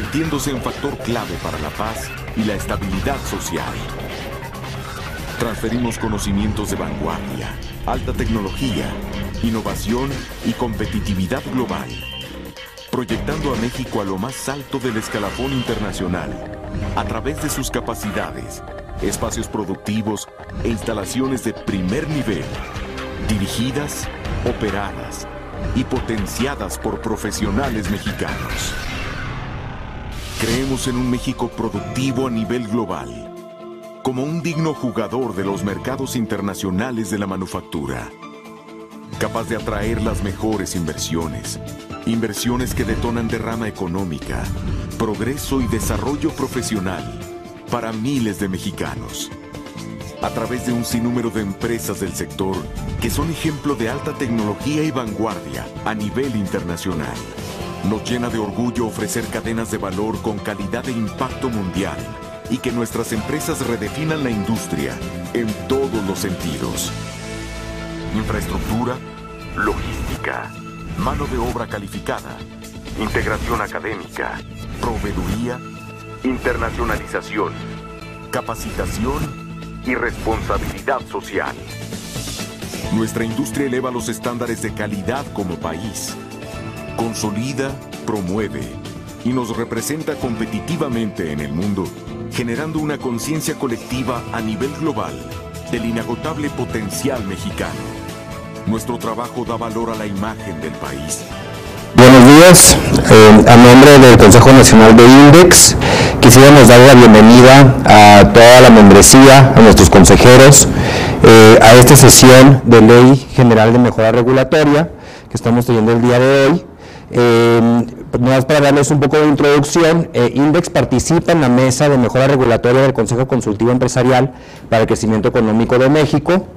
convirtiéndose en factor clave para la paz y la estabilidad social. Transferimos conocimientos de vanguardia, alta tecnología, innovación y competitividad global, proyectando a México a lo más alto del escalafón internacional a través de sus capacidades, espacios productivos e instalaciones de primer nivel, dirigidas, operadas y potenciadas por profesionales mexicanos. Creemos en un México productivo a nivel global, como un digno jugador de los mercados internacionales de la manufactura, capaz de atraer las mejores inversiones, inversiones que detonan derrama económica, progreso y desarrollo profesional para miles de mexicanos, a través de un sinnúmero de empresas del sector que son ejemplo de alta tecnología y vanguardia a nivel internacional. Nos llena de orgullo ofrecer cadenas de valor con calidad e impacto mundial y que nuestras empresas redefinan la industria en todos los sentidos. Infraestructura, logística, mano de obra calificada, integración académica, proveeduría, internacionalización, capacitación y responsabilidad social. Nuestra industria eleva los estándares de calidad como país, consolida, promueve y nos representa competitivamente en el mundo, generando una conciencia colectiva a nivel global del inagotable potencial mexicano. Nuestro trabajo da valor a la imagen del país. Buenos días, a nombre del Consejo Nacional de INDEX, quisiéramos dar la bienvenida a toda la membresía, a nuestros consejeros, a esta sesión de Ley General de Mejora Regulatoria que estamos teniendo el día de hoy. Más para darles un poco de introducción, INDEX participa en la mesa de mejora regulatoria del Consejo Consultivo Empresarial para el Crecimiento Económico de México,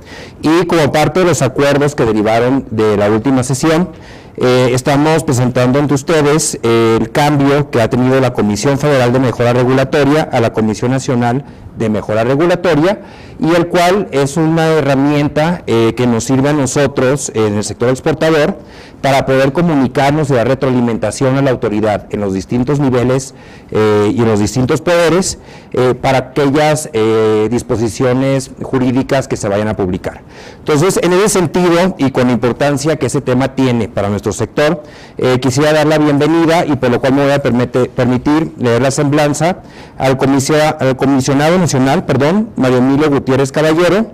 y como parte de los acuerdos que derivaron de la última sesión, estamos presentando ante ustedes el cambio que ha tenido la Comisión Federal de Mejora Regulatoria a la Comisión Nacional de Mejora Regulatoria, y el cual es una herramienta que nos sirve a nosotros en el sector exportador para poder comunicarnos y dar retroalimentación a la autoridad en los distintos niveles y en los distintos poderes para aquellas disposiciones jurídicas que se vayan a publicar. Entonces, en ese sentido, y con la importancia que ese tema tiene para nuestro sector, quisiera dar la bienvenida, y por lo cual me voy a permitir leer la semblanza al comisionado nacional, Mario Emilio Gutiérrez Caballero.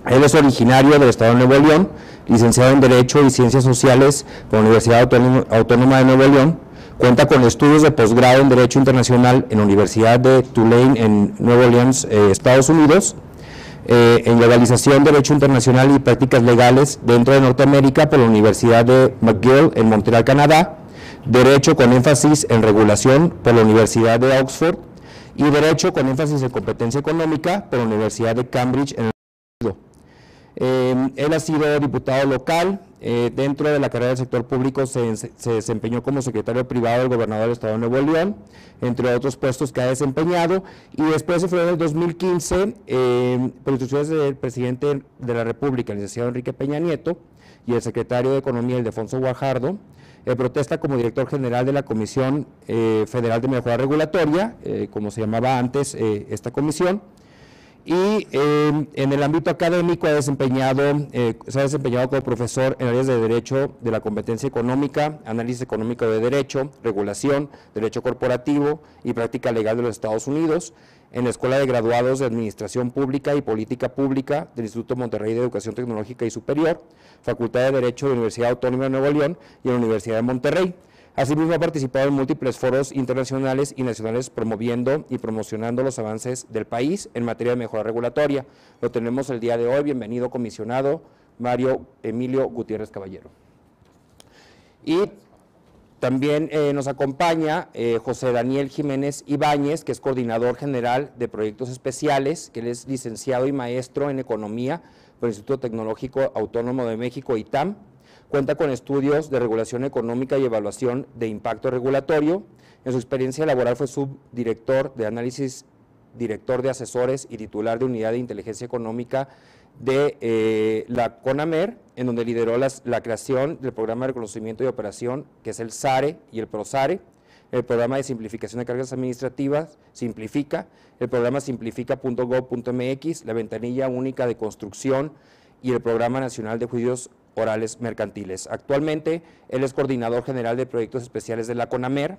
Él es originario del Estado de Nuevo León, licenciado en Derecho y Ciencias Sociales por la Universidad Autónoma de Nuevo León. Cuenta con estudios de posgrado en Derecho Internacional en la Universidad de Tulane en Nueva Orleans, Estados Unidos, en Globalización, Derecho Internacional y Prácticas Legales dentro de Norteamérica por la Universidad de McGill en Montreal, Canadá, Derecho con énfasis en Regulación por la Universidad de Oxford, y Derecho con énfasis en Competencia Económica por la Universidad de Cambridge en el Reino Unido. Él ha sido diputado local, dentro de la carrera del sector público se desempeñó como secretario privado del gobernador del Estado de Nuevo León, entre otros puestos que ha desempeñado, y después en febrero del 2015, por instrucciones del presidente de la República, el licenciado Enrique Peña Nieto, y el secretario de Economía, Ildefonso Guajardo, protesta como director general de la Comisión Federal de Mejora Regulatoria, como se llamaba antes esta comisión, y en el ámbito académico se ha desempeñado como profesor en áreas de Derecho de la Competencia Económica, Análisis Económico de Derecho, Regulación, Derecho Corporativo y Práctica Legal de los Estados Unidos, en la Escuela de Graduados de Administración Pública y Política Pública del Instituto Monterrey de Educación Tecnológica y Superior, Facultad de Derecho de la Universidad Autónoma de Nuevo León y en la Universidad de Monterrey. Asimismo, ha participado en múltiples foros internacionales y nacionales promoviendo y promocionando los avances del país en materia de mejora regulatoria. Lo tenemos el día de hoy. Bienvenido, comisionado Mario Emilio Gutiérrez Caballero. Y también nos acompaña José Daniel Jiménez Ibáñez, que es coordinador general de proyectos especiales, que él es licenciado y maestro en Economía por el Instituto Tecnológico Autónomo de México, ITAM. Cuenta con estudios de regulación económica y evaluación de impacto regulatorio. En su experiencia laboral fue subdirector de análisis, director de asesores y titular de unidad de inteligencia económica de la CONAMER, en donde lideró la creación del programa de reconocimiento y operación, que es el SARE y el PROSARE. el programa de simplificación de cargas administrativas, Simplifica, el programa simplifica.gov.mx, la ventanilla única de construcción y el programa nacional de juicios orales mercantiles. Actualmente, él es coordinador general de proyectos especiales de la CONAMER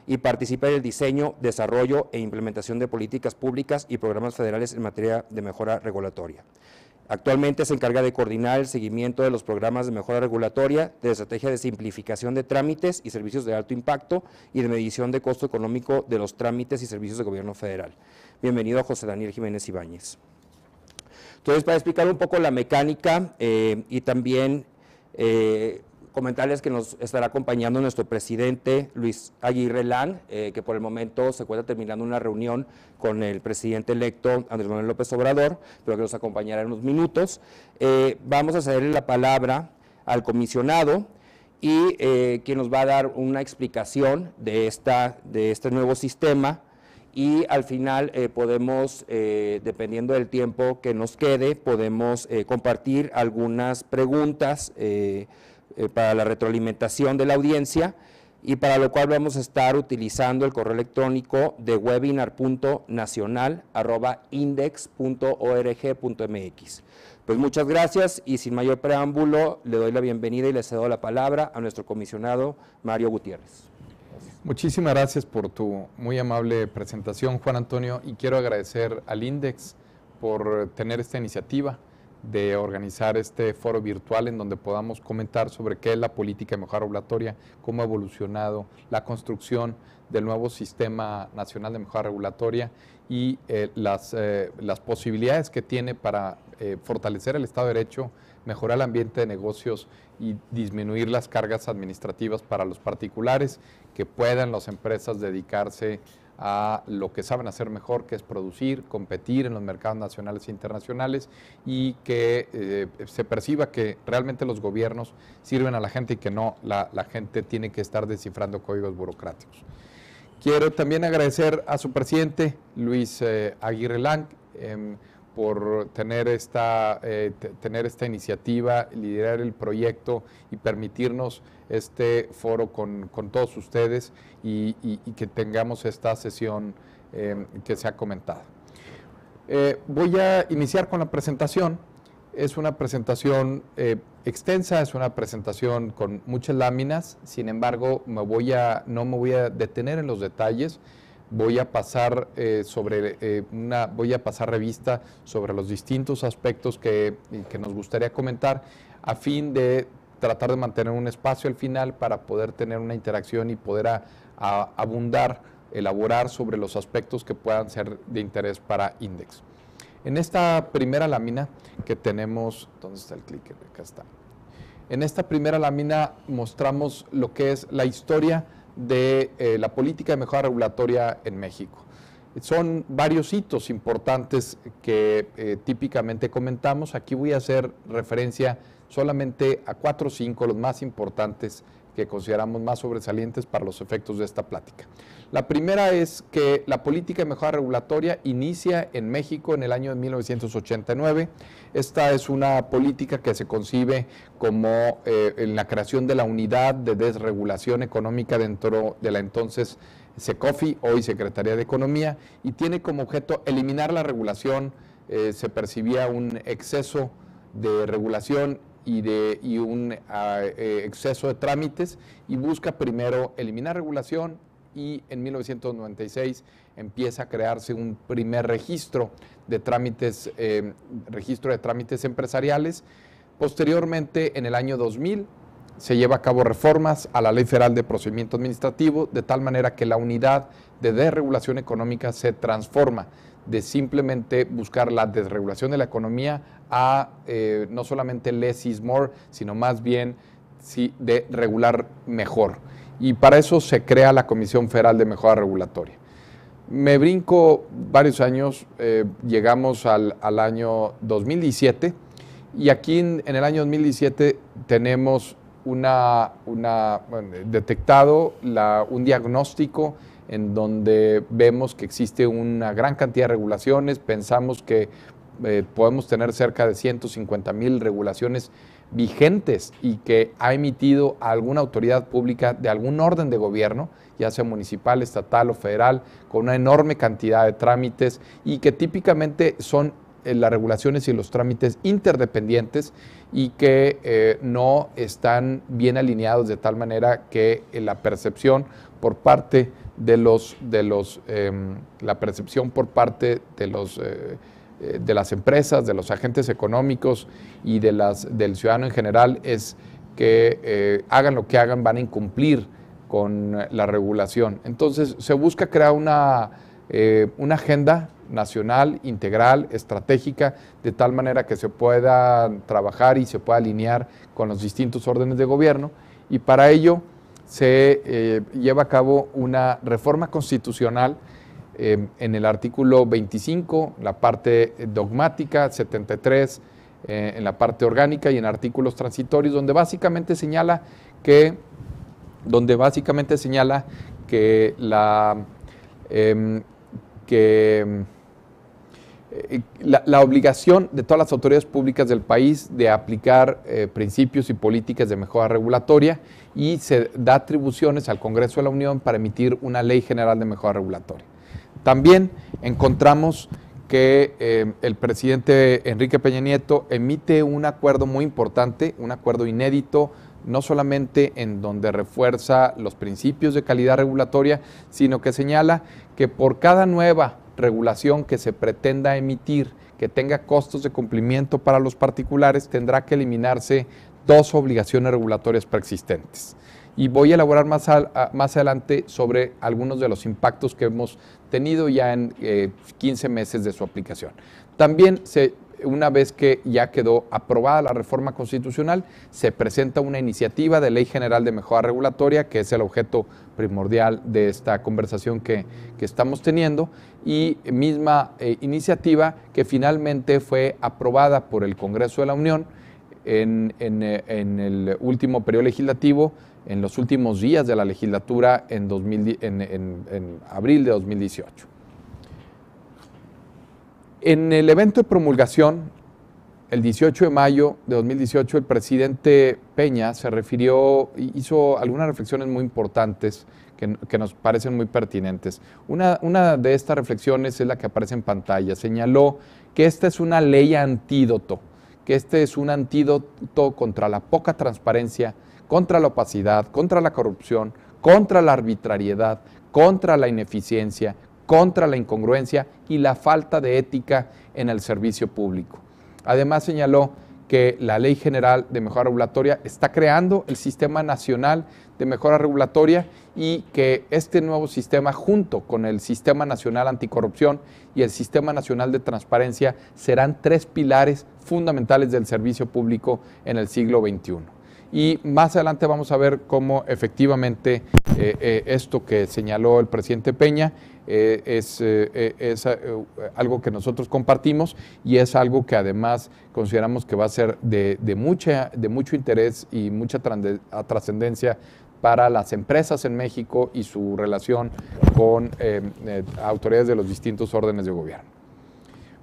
y participa en el diseño, desarrollo e implementación de políticas públicas y programas federales en materia de mejora regulatoria. Actualmente se encarga de coordinar el seguimiento de los programas de mejora regulatoria, de estrategia de simplificación de trámites y servicios de alto impacto y de medición de costo económico de los trámites y servicios de gobierno federal. Bienvenido, José Daniel Jiménez Ibáñez. Entonces, para explicar un poco la mecánica y también comentarles que nos estará acompañando nuestro presidente Luis Aguirre Lang, que por el momento se encuentra terminando una reunión con el presidente electo Andrés Manuel López Obrador, pero que nos acompañará en unos minutos. Vamos a cederle la palabra al comisionado y quien nos va a dar una explicación de este nuevo sistema, y al final podemos, dependiendo del tiempo que nos quede, podemos compartir algunas preguntas para la retroalimentación de la audiencia, y para lo cual vamos a estar utilizando el correo electrónico de webinar.nacional@index.org.mx. Pues muchas gracias, y sin mayor preámbulo le doy la bienvenida y le cedo la palabra a nuestro comisionado Mario Gutiérrez. Muchísimas gracias por tu muy amable presentación, Juan Antonio, y quiero agradecer al INDEX por tener esta iniciativa de organizar este foro virtual en donde podamos comentar sobre qué es la política de mejora regulatoria, cómo ha evolucionado la construcción del nuevo Sistema Nacional de Mejora Regulatoria y las posibilidades que tiene para fortalecer el Estado de Derecho, mejorar el ambiente de negocios y disminuir las cargas administrativas para los particulares, que puedan las empresas dedicarse a lo que saben hacer mejor, que es producir, competir en los mercados nacionales e internacionales, y que se perciba que realmente los gobiernos sirven a la gente y que no la gente tiene que estar descifrando códigos burocráticos. Quiero también agradecer a su presidente, Luis Aguirre Lang, por tener esta iniciativa, liderar el proyecto y permitirnos este foro con todos ustedes y que tengamos esta sesión que se ha comentado. Voy a iniciar con la presentación. Es una presentación extensa, es una presentación con muchas láminas, sin embargo no me voy a detener en los detalles. Voy a pasar revista sobre los distintos aspectos que nos gustaría comentar, a fin de tratar de mantener un espacio al final para poder tener una interacción y poder elaborar sobre los aspectos que puedan ser de interés para INDEX. En esta primera lámina que tenemos, ¿dónde está el clicker? Acá está. En esta primera lámina mostramos lo que es la historia de la política de mejora regulatoria en México. Son varios hitos importantes que típicamente comentamos. Aquí voy a hacer referencia solamente a 4 o 5, los más importantes que consideramos más sobresalientes para los efectos de esta plática. La primera es que la política de mejora regulatoria inicia en México en el año de 1989. Esta es una política que se concibe como en la creación de la Unidad de Desregulación Económica dentro de la entonces SECOFI, hoy Secretaría de Economía, y tiene como objeto eliminar la regulación. Se percibía un exceso de regulación y un exceso de trámites, y busca primero eliminar regulación, y en 1996 empieza a crearse un primer registro de trámites empresariales. Posteriormente, en el año 2000, se lleva a cabo reformas a la Ley Federal de Procedimiento Administrativo, de tal manera que la Unidad de Desregulación Económica se transforma de simplemente buscar la desregulación de la economía a no solamente less is more, sino más bien de regular mejor. Y para eso se crea la Comisión Federal de Mejora Regulatoria. Me brinco varios años, llegamos al año 2017, y aquí en el año 2017 tenemos detectado un diagnóstico en donde vemos que existe una gran cantidad de regulaciones. Pensamos que podemos tener cerca de 150,000 regulaciones vigentes y que ha emitido alguna autoridad pública de algún orden de gobierno, ya sea municipal, estatal o federal, con una enorme cantidad de trámites y que típicamente son las regulaciones y los trámites interdependientes y que no están bien alineados de tal manera que la percepción por parte de las empresas, de los agentes económicos y del ciudadano en general es que hagan lo que hagan, van a incumplir con la regulación. Entonces se busca crear una agenda nacional, integral, estratégica, de tal manera que se pueda trabajar y se pueda alinear con los distintos órdenes de gobierno, y para ello se lleva a cabo una reforma constitucional en el artículo 25, la parte dogmática, 73 en la parte orgánica y en artículos transitorios, donde básicamente señala que la obligación de todas las autoridades públicas del país de aplicar principios y políticas de mejora regulatoria, y se da atribuciones al Congreso de la Unión para emitir una ley general de mejora regulatoria. También encontramos que el presidente Enrique Peña Nieto emite un acuerdo muy importante, un acuerdo inédito, no solamente en donde refuerza los principios de calidad regulatoria, sino que señala que por cada nueva regulación que se pretenda emitir, que tenga costos de cumplimiento para los particulares, tendrá que eliminarse 2 obligaciones regulatorias preexistentes. Y voy a elaborar más adelante sobre algunos de los impactos que hemos tenido ya en 15 meses de su aplicación. También una vez que ya quedó aprobada la reforma constitucional, se presenta una iniciativa de Ley General de Mejora Regulatoria, que es el objeto primordial de esta conversación que estamos teniendo, y misma iniciativa que finalmente fue aprobada por el Congreso de la Unión en el último periodo legislativo, en los últimos días de la legislatura en abril de 2018. En el evento de promulgación, el 18 de mayo de 2018, el presidente Peña hizo algunas reflexiones muy importantes que nos parecen muy pertinentes. Una de estas reflexiones es la que aparece en pantalla. Señaló que esta es una ley antídoto, que este es un antídoto contra la poca transparencia, contra la opacidad, contra la corrupción, contra la arbitrariedad, contra la ineficiencia, contra la incongruencia y la falta de ética en el servicio público. Además señaló que la Ley General de Mejora Regulatoria está creando el Sistema Nacional de Mejora Regulatoria y que este nuevo sistema, junto con el Sistema Nacional Anticorrupción y el Sistema Nacional de Transparencia, serán 3 pilares fundamentales del servicio público en el siglo XXI. Y más adelante vamos a ver cómo efectivamente esto que señaló el presidente Peña es algo que nosotros compartimos y es algo que además consideramos que va a ser de mucho interés y mucha trascendencia para las empresas en México y su relación con autoridades de los distintos órdenes de gobierno.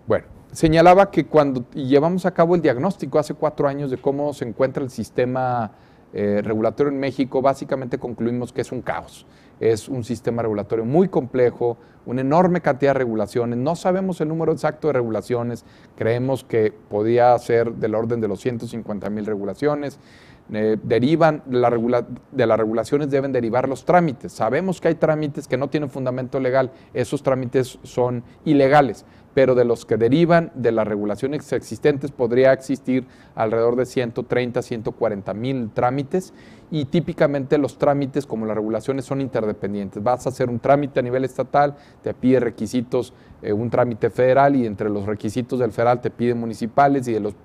Bueno, señalaba que cuando llevamos a cabo el diagnóstico hace 4 años de cómo se encuentra el sistema regulatorio en México, básicamente concluimos que es un caos. Es un sistema regulatorio muy complejo, una enorme cantidad de regulaciones. No sabemos el número exacto de regulaciones, creemos que podía ser del orden de los 150,000 regulaciones. Derivan de las regulaciones, deben derivar los trámites. Sabemos que hay trámites que no tienen fundamento legal, esos trámites son ilegales, pero de los que derivan de las regulaciones existentes podría existir alrededor de 130, 140,000 trámites, y típicamente los trámites, como las regulaciones, son interdependientes. Vas a hacer un trámite a nivel estatal, te pide requisitos un trámite federal, y entre los requisitos del federal te pide municipales, y de los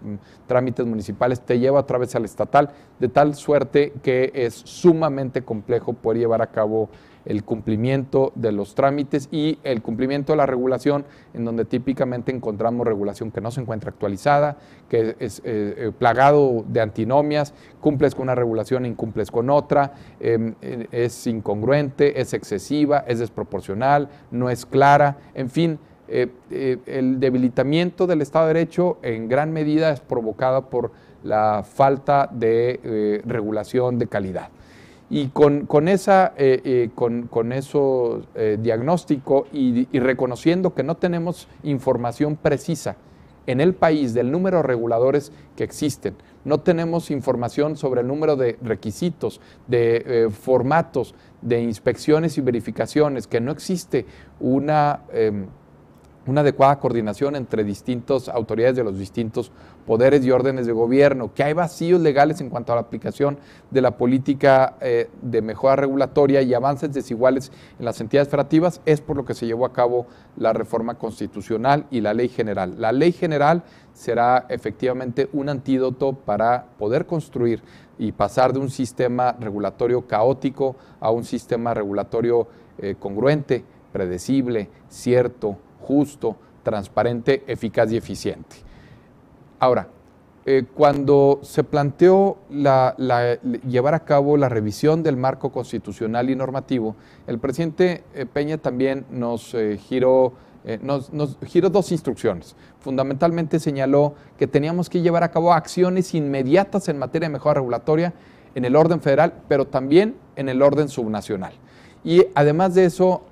trámites municipales te lleva otra vez al estatal, de tal suerte que es sumamente complejo poder llevar a cabo el cumplimiento de los trámites y el cumplimiento de la regulación, en donde típicamente encontramos regulación que no se encuentra actualizada, que es plagado de antinomias, cumples con una regulación e incumples con otra, es incongruente, es excesiva, es desproporcional, no es clara, en fin. El debilitamiento del Estado de Derecho en gran medida es provocado por la falta de regulación de calidad. Y con eso diagnóstico y reconociendo que no tenemos información precisa en el país del número de reguladores que existen, no tenemos información sobre el número de requisitos, de formatos, de inspecciones y verificaciones, que no existe una adecuada coordinación entre distintas autoridades de los distintos poderes y órdenes de gobierno, que hay vacíos legales en cuanto a la aplicación de la política de mejora regulatoria y avances desiguales en las entidades federativas, es por lo que se llevó a cabo la reforma constitucional y la ley general. La ley general será efectivamente un antídoto para poder construir y pasar de un sistema regulatorio caótico a un sistema regulatorio congruente, predecible, cierto, justo, transparente, eficaz y eficiente. Ahora, cuando se planteó llevar a cabo la revisión del marco constitucional y normativo, el presidente Peña también nos giró dos instrucciones. Fundamentalmente señaló que teníamos que llevar a cabo acciones inmediatas en materia de mejora regulatoria en el orden federal, pero también en el orden subnacional. Y además de eso,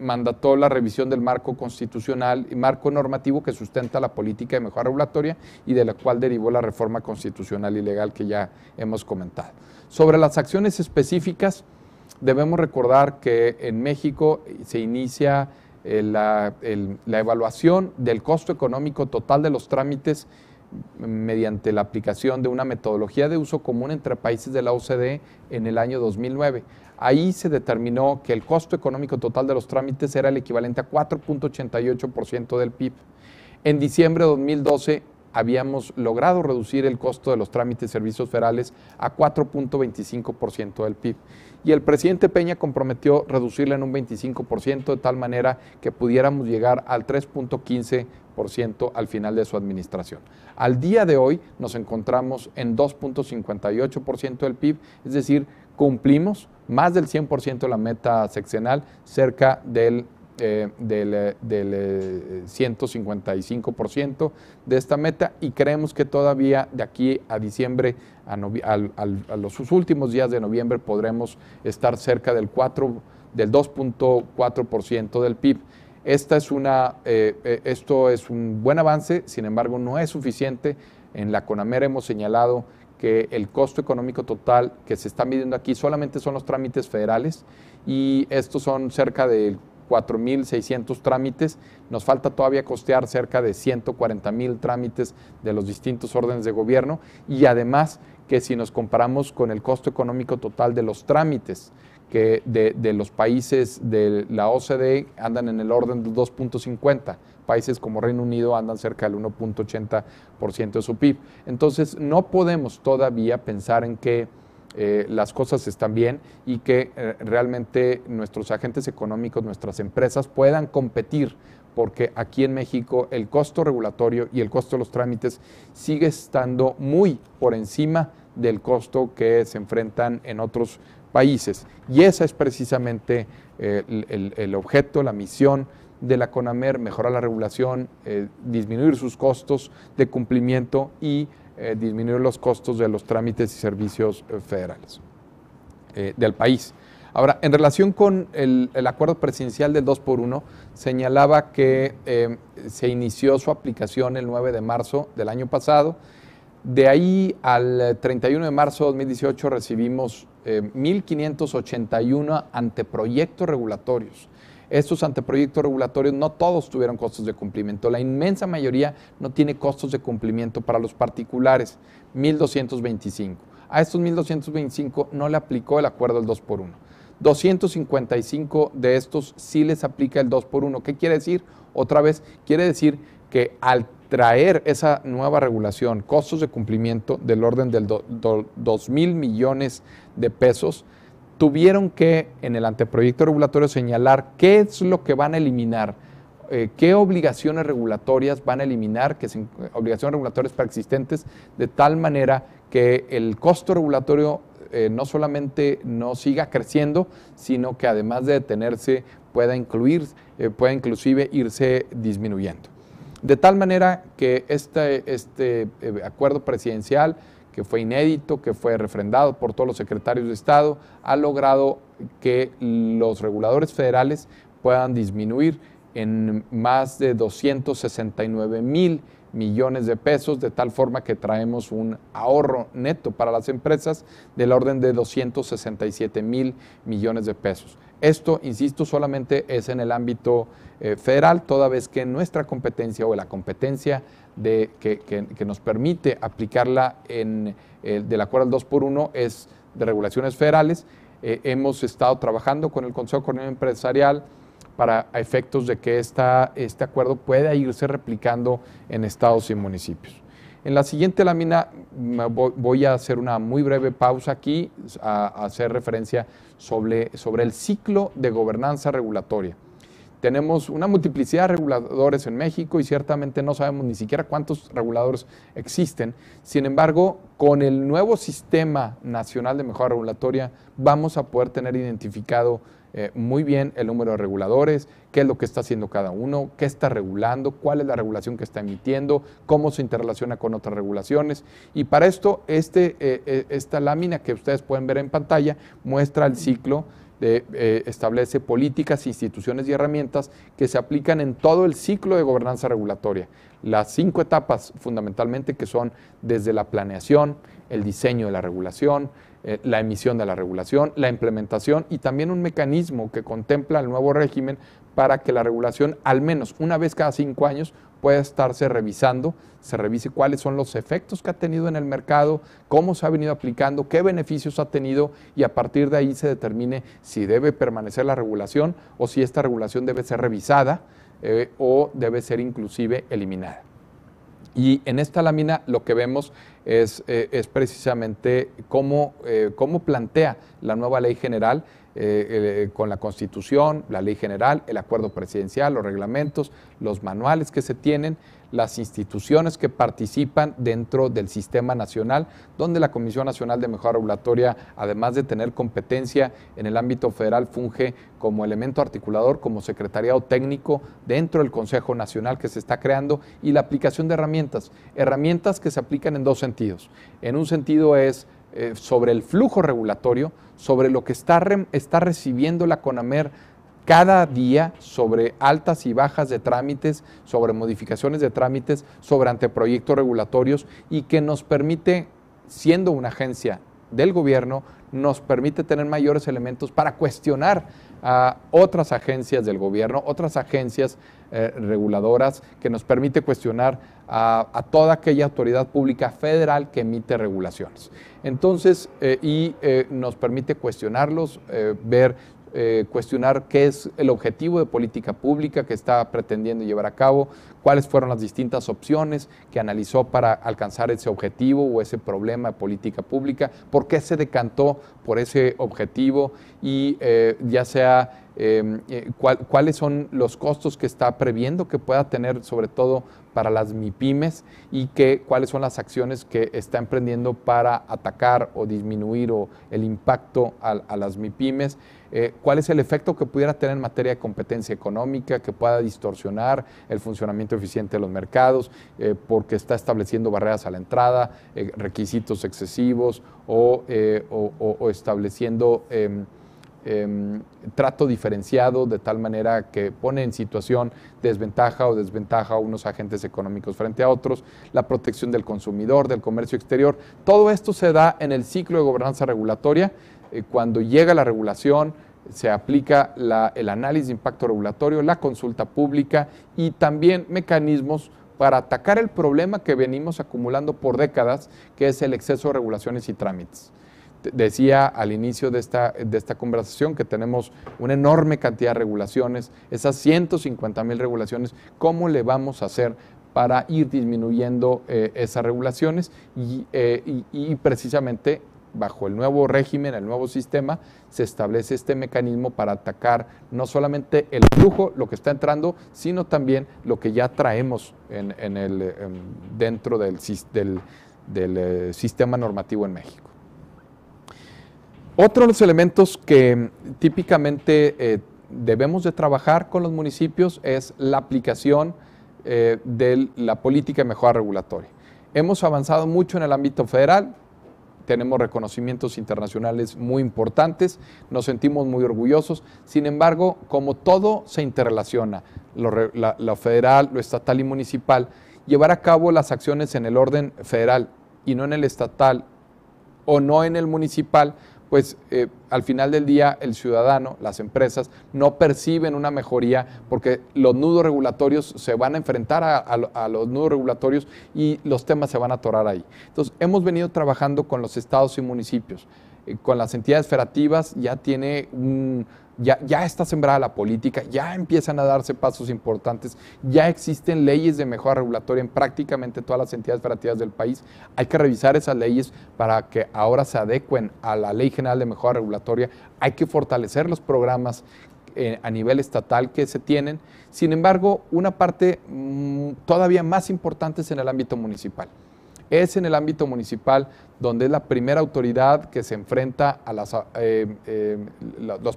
mandató la revisión del marco constitucional y marco normativo que sustenta la política de mejora regulatoria y de la cual derivó la reforma constitucional y legal que ya hemos comentado. Sobre las acciones específicas, debemos recordar que en México se inicia la evaluación del costo económico total de los trámites mediante la aplicación de una metodología de uso común entre países de la OCDE en el año 2009. Ahí se determinó que el costo económico total de los trámites era el equivalente a 4.88% del PIB. En diciembre de 2012 habíamos logrado reducir el costo de los trámites y servicios federales a 4.25% del PIB. Y el presidente Peña comprometió reducirla en un 25% de tal manera que pudiéramos llegar al 3.15% al final de su administración. Al día de hoy nos encontramos en 2.58% del PIB, es decir, cumplimos más del 100% de la meta sexenal, cerca del 155% de esta meta, y creemos que todavía de aquí a diciembre, a los últimos días de noviembre, podremos estar cerca del 2.4% del PIB. Esto es un buen avance, sin embargo no es suficiente. En la CONAMER hemos señalado que el costo económico total que se está midiendo aquí solamente son los trámites federales, y estos son cerca de 4.600 trámites. Nos falta todavía costear cerca de 140.000 trámites de los distintos órdenes de gobierno, y además que si nos comparamos con el costo económico total de los trámites que de los países de la OCDE andan en el orden del 2.50, países como Reino Unido andan cerca del 1.80% de su PIB. Entonces no podemos todavía pensar en que las cosas están bien y que realmente nuestros agentes económicos, nuestras empresas puedan competir, porque aquí en México el costo regulatorio y el costo de los trámites sigue estando muy por encima del costo que se enfrentan en otros países. Y esa es precisamente el objeto, la misión de la CONAMER: mejorar la regulación, disminuir sus costos de cumplimiento y disminuir los costos de los trámites y servicios federales del país. Ahora, en relación con el acuerdo presidencial del 2x1, señalaba que se inició su aplicación el 9 de marzo del año pasado. De ahí al 31 de marzo de 2018 recibimos 1.581 anteproyectos regulatorios. Estos anteproyectos regulatorios no todos tuvieron costos de cumplimiento. La inmensa mayoría no tiene costos de cumplimiento para los particulares, 1.225. A estos 1.225 no le aplicó el acuerdo del 2x1. 255 de estos sí les aplica el 2x1. ¿Qué quiere decir? Otra vez, quiere decir que al traer esa nueva regulación, costos de cumplimiento del orden del 2.000 millones de pesos, tuvieron que en el anteproyecto regulatorio señalar qué es lo que van a eliminar, qué obligaciones regulatorias van a eliminar, obligaciones regulatorias preexistentes, de tal manera que el costo regulatorio no solamente no siga creciendo, sino que además de detenerse pueda inclusive irse disminuyendo. De tal manera que este acuerdo presidencial, que fue inédito, que fue refrendado por todos los secretarios de Estado, ha logrado que los reguladores federales puedan disminuir en más de 269,000 millones de pesos, de tal forma que traemos un ahorro neto para las empresas del orden de 267,000 millones de pesos. Esto, insisto, solamente es en el ámbito federal, toda vez que nuestra competencia o la competencia que nos permite aplicarla del acuerdo al 2x1 es de regulaciones federales. Hemos estado trabajando con el Consejo Coordinador Empresarial para efectos de que este acuerdo pueda irse replicando en estados y municipios. En la siguiente lámina voy a hacer una muy breve pausa aquí, a hacer referencia sobre el ciclo de gobernanza regulatoria. Tenemos una multiplicidad de reguladores en México y ciertamente no sabemos ni siquiera cuántos reguladores existen. Sin embargo, con el nuevo Sistema Nacional de Mejora Regulatoria vamos a poder tener identificado muy bien el número de reguladores, qué es lo que está haciendo cada uno, qué está regulando, cuál es la regulación que está emitiendo, cómo se interrelaciona con otras regulaciones. Y para esto, esta lámina que ustedes pueden ver en pantalla muestra el ciclo, establece políticas, instituciones y herramientas que se aplican en todo el ciclo de gobernanza regulatoria. Las 5 etapas fundamentalmente, que son desde la planeación, el diseño de la regulación, la emisión de la regulación, la implementación y también un mecanismo que contempla el nuevo régimen para que la regulación al menos una vez cada 5 años pueda estarse revisando, se revise cuáles son los efectos que ha tenido en el mercado, cómo se ha venido aplicando, qué beneficios ha tenido y a partir de ahí se determine si debe permanecer la regulación o si esta regulación debe ser revisada o debe ser inclusive eliminada. Y en esta lámina lo que vemos es precisamente cómo plantea la nueva ley general con la Constitución, la ley general, el acuerdo presidencial, los reglamentos, los manuales que se tienen, las instituciones que participan dentro del sistema nacional, donde la Comisión Nacional de Mejora Regulatoria, además de tener competencia en el ámbito federal, funge como elemento articulador, como secretariado técnico dentro del Consejo Nacional que se está creando, y la aplicación de herramientas que se aplican en 2 sentidos. En un sentido es sobre el flujo regulatorio, sobre lo que está recibiendo la CONAMER cada día, sobre altas y bajas de trámites, sobre modificaciones de trámites, sobre anteproyectos regulatorios y que nos permite, siendo una agencia del gobierno, nos permite tener mayores elementos para cuestionar a otras agencias del gobierno, otras agencias reguladoras, que nos permite cuestionar a toda aquella autoridad pública federal que emite regulaciones. Entonces, nos permite cuestionarlos, cuestionar qué es el objetivo de política pública que está pretendiendo llevar a cabo, cuáles fueron las distintas opciones que analizó para alcanzar ese objetivo o ese problema de política pública, por qué se decantó por ese objetivo y ya sea cuáles son los costos que está previendo que pueda tener, sobre todo para las MIPYMES, y cuáles son las acciones que está emprendiendo para atacar o disminuir el impacto a las MIPYMES, cuál es el efecto que pudiera tener en materia de competencia económica, que pueda distorsionar el funcionamiento eficiente de los mercados, porque está estableciendo barreras a la entrada, requisitos excesivos o estableciendo trato diferenciado de tal manera que pone en situación desventaja a unos agentes económicos frente a otros, la protección del consumidor, del comercio exterior. Todo esto se da en el ciclo de gobernanza regulatoria. Cuando llega la regulación, se aplica el análisis de impacto regulatorio, la consulta pública y también mecanismos para atacar el problema que venimos acumulando por décadas, que es el exceso de regulaciones y trámites. Decía al inicio de esta conversación que tenemos una enorme cantidad de regulaciones, esas 150,000 regulaciones. ¿Cómo le vamos a hacer para ir disminuyendo esas regulaciones? Y precisamente bajo el nuevo régimen, el nuevo sistema, se establece este mecanismo para atacar no solamente el flujo, lo que está entrando, sino también lo que ya traemos dentro del sistema normativo en México. Otro de los elementos que típicamente debemos de trabajar con los municipios es la aplicación de la política de mejora regulatoria. Hemos avanzado mucho en el ámbito federal, tenemos reconocimientos internacionales muy importantes, nos sentimos muy orgullosos. Sin embargo, como todo se interrelaciona, lo federal, lo estatal y municipal, llevar a cabo las acciones en el orden federal y no en el estatal o no en el municipal, pues al final del día el ciudadano, las empresas, no perciben una mejoría porque los nudos regulatorios se van a enfrentar a los nudos regulatorios y los temas se van a atorar ahí. Entonces, hemos venido trabajando con los estados y municipios, con las entidades federativas ya está sembrada la política, ya empiezan a darse pasos importantes, ya existen leyes de mejora regulatoria en prácticamente todas las entidades federativas del país. Hay que revisar esas leyes para que ahora se adecuen a la Ley General de Mejora Regulatoria. Hay que fortalecer los programas a nivel estatal que se tienen. Sin embargo, una parte todavía más importante es en el ámbito municipal. Es en el ámbito municipal donde es la primera autoridad que se enfrenta a los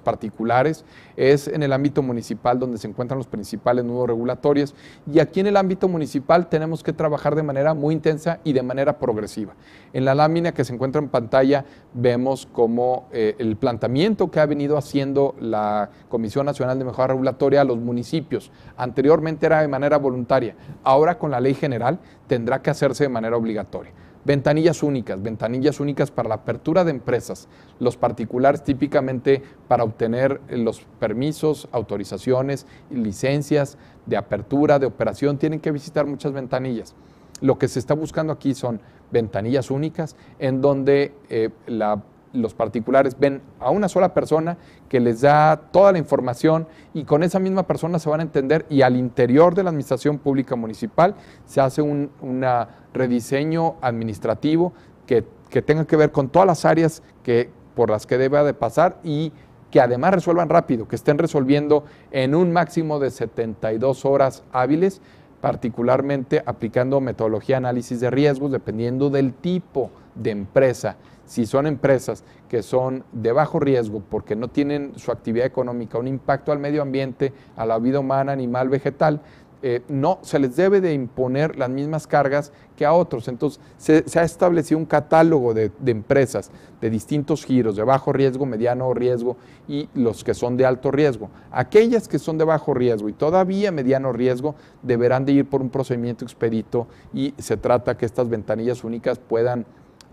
particulares, es en el ámbito municipal donde se encuentran los principales nudos regulatorios, y aquí en el ámbito municipal tenemos que trabajar de manera muy intensa y de manera progresiva. En la lámina que se encuentra en pantalla vemos como el planteamiento que ha venido haciendo la Comisión Nacional de Mejora Regulatoria a los municipios. Anteriormente era de manera voluntaria, ahora con la ley general tendrá que hacerse de manera obligatoria. Ventanillas únicas para la apertura de empresas. Los particulares típicamente para obtener los permisos, autorizaciones y licencias de apertura, de operación, tienen que visitar muchas ventanillas. Lo que se está buscando aquí son ventanillas únicas en donde los particulares ven a una sola persona que les da toda la información y con esa misma persona se van a entender, y al interior de la administración pública municipal se hace un rediseño administrativo que tenga que ver con todas las áreas por las que deba de pasar y que además resuelvan rápido, que estén resolviendo en un máximo de 72 horas hábiles, particularmente aplicando metodología de análisis de riesgos dependiendo del tipo de empresa. Si son empresas que son de bajo riesgo porque no tienen su actividad económica un impacto al medio ambiente, a la vida humana, animal, vegetal, no se les debe de imponer las mismas cargas que a otros. Entonces se ha establecido un catálogo de empresas de distintos giros, de bajo riesgo, mediano riesgo y los que son de alto riesgo. Aquellas que son de bajo riesgo y todavía mediano riesgo deberán de ir por un procedimiento expedito, y se trata que estas ventanillas únicas puedan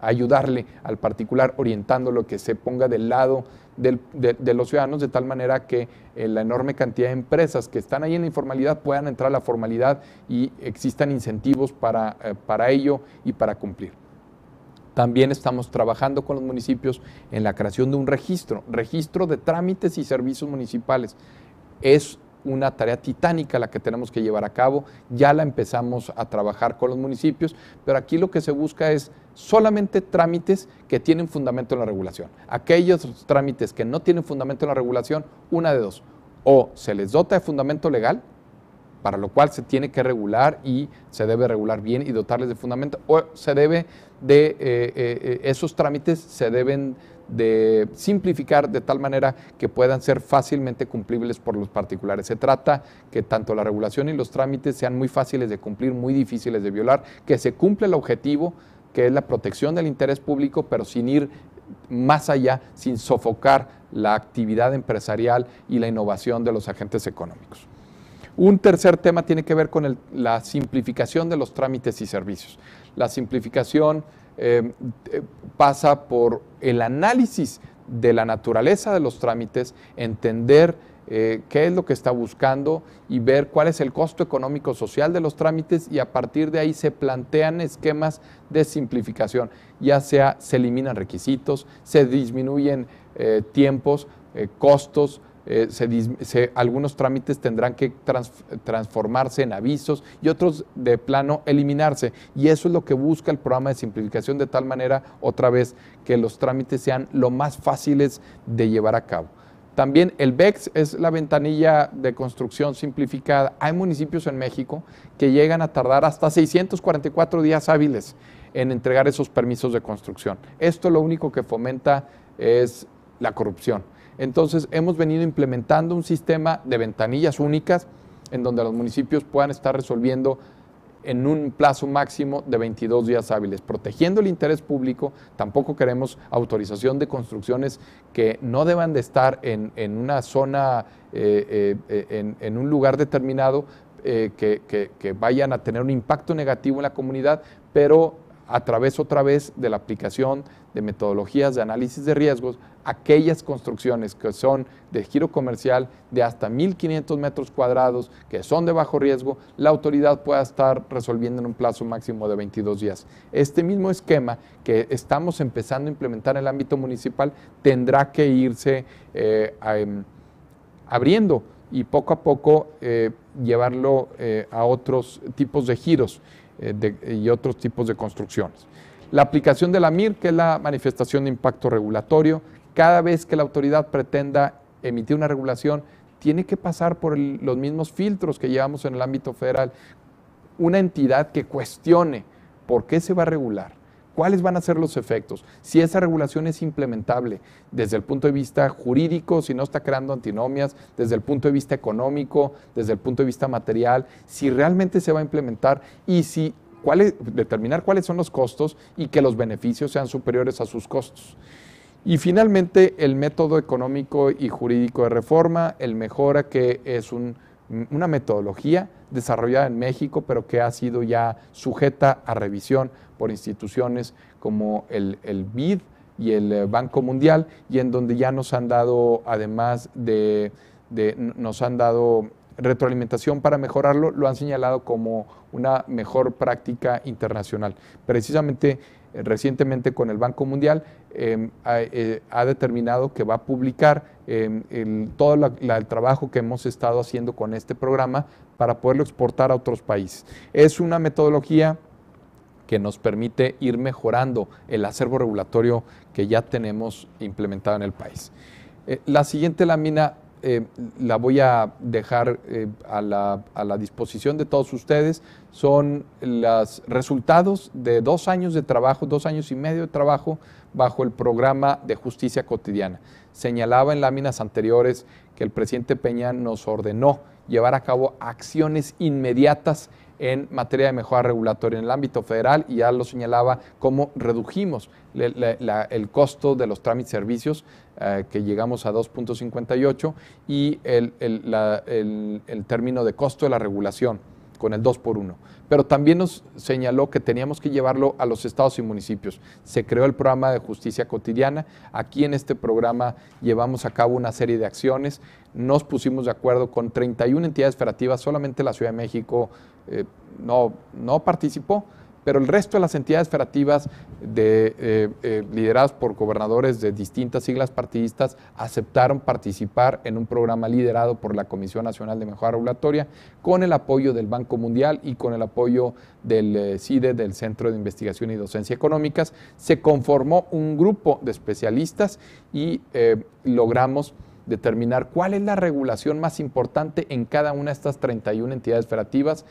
ayudarle al particular orientándolo, que se ponga del lado de los ciudadanos, de tal manera que la enorme cantidad de empresas que están ahí en la informalidad puedan entrar a la formalidad y existan incentivos para ello y para cumplir. También estamos trabajando con los municipios en la creación de un registro de trámites y servicios municipales. Es una tarea titánica la que tenemos que llevar a cabo, ya la empezamos a trabajar con los municipios, pero aquí lo que se busca es solamente trámites que tienen fundamento en la regulación. Aquellos trámites que no tienen fundamento en la regulación, una de dos: o se les dota de fundamento legal, para lo cual se tiene que regular y se debe regular bien y dotarles de fundamento, o se debe esos trámites se deben de simplificar de tal manera que puedan ser fácilmente cumplibles por los particulares. Se trata que tanto la regulación y los trámites sean muy fáciles de cumplir, muy difíciles de violar, que se cumpla el objetivo, que es la protección del interés público, pero sin ir más allá, sin sofocar la actividad empresarial y la innovación de los agentes económicos. Un tercer tema tiene que ver con la simplificación de los trámites y servicios. La simplificación pasa por el análisis de la naturaleza de los trámites, entender qué es lo que está buscando y ver cuál es el costo económico social de los trámites, y a partir de ahí se plantean esquemas de simplificación, ya sea se eliminan requisitos, se disminuyen tiempos, costos, algunos trámites tendrán que transformarse en avisos y otros de plano eliminarse, y eso es lo que busca el programa de simplificación, de tal manera, otra vez, que los trámites sean lo más fáciles de llevar a cabo. También el VEX es la ventanilla de construcción simplificada. Hay municipios en México que llegan a tardar hasta 644 días hábiles en entregar esos permisos de construcción. Esto lo único que fomenta es la corrupción. Entonces hemos venido implementando un sistema de ventanillas únicas en donde los municipios puedan estar resolviendo en un plazo máximo de 22 días hábiles, protegiendo el interés público. Tampoco queremos autorización de construcciones que no deban de estar en una zona, en un lugar determinado, que vayan a tener un impacto negativo en la comunidad, pero a través otra vez de la aplicación de metodologías de análisis de riesgos, aquellas construcciones que son de giro comercial de hasta 1.500 metros cuadrados, que son de bajo riesgo, la autoridad pueda estar resolviendo en un plazo máximo de 22 días. Este mismo esquema que estamos empezando a implementar en el ámbito municipal tendrá que irse abriendo y poco a poco llevarlo a otros tipos de giros y otros tipos de construcciones. La aplicación de la MIR, que es la manifestación de impacto regulatorio, cada vez que la autoridad pretenda emitir una regulación, tiene que pasar por los mismos filtros que llevamos en el ámbito federal. Una entidad que cuestione por qué se va a regular, cuáles van a ser los efectos, si esa regulación es implementable desde el punto de vista jurídico, si no está creando antinomias, desde el punto de vista económico, desde el punto de vista material, si realmente se va a implementar y si determinar cuáles son los costos y que los beneficios sean superiores a sus costos. Y finalmente, el método económico y jurídico de reforma, el Mejora, que es una metodología desarrollada en México, pero que ha sido ya sujeta a revisión por instituciones como el BID y el Banco Mundial, y en donde ya nos han dado, además nos han dado retroalimentación para mejorarlo, lo han señalado como una mejor práctica internacional. Precisamente, recientemente con el Banco Mundial ha determinado que va a publicar todo el trabajo que hemos estado haciendo con este programa para poderlo exportar a otros países. Es una metodología que nos permite ir mejorando el acervo regulatorio que ya tenemos implementado en el país. La siguiente lámina la voy a dejar a la disposición de todos ustedes. Son los resultados de 2 años de trabajo, 2 años y medio de trabajo bajo el programa de justicia cotidiana. Señalaba en láminas anteriores que el presidente Peña nos ordenó llevar a cabo acciones inmediatas en materia de mejora regulatoria en el ámbito federal, y ya lo señalaba cómo redujimos el costo de los trámites y servicios, que llegamos a 2.58, y el término de costo de la regulación con el 2x1. Pero también nos señaló que teníamos que llevarlo a los estados y municipios. Se creó el programa de justicia cotidiana. Aquí en este programa llevamos a cabo una serie de acciones. Nos pusimos de acuerdo con 31 entidades federativas, solamente la Ciudad de México no participó, pero el resto de las entidades federativas lideradas por gobernadores de distintas siglas partidistas aceptaron participar en un programa liderado por la Comisión Nacional de Mejora Regulatoria, con el apoyo del Banco Mundial y con el apoyo del CIDE, del Centro de Investigación y Docencia Económicas. Se conformó un grupo de especialistas y logramos determinar cuál es la regulación más importante en cada una de estas 31 entidades federativas,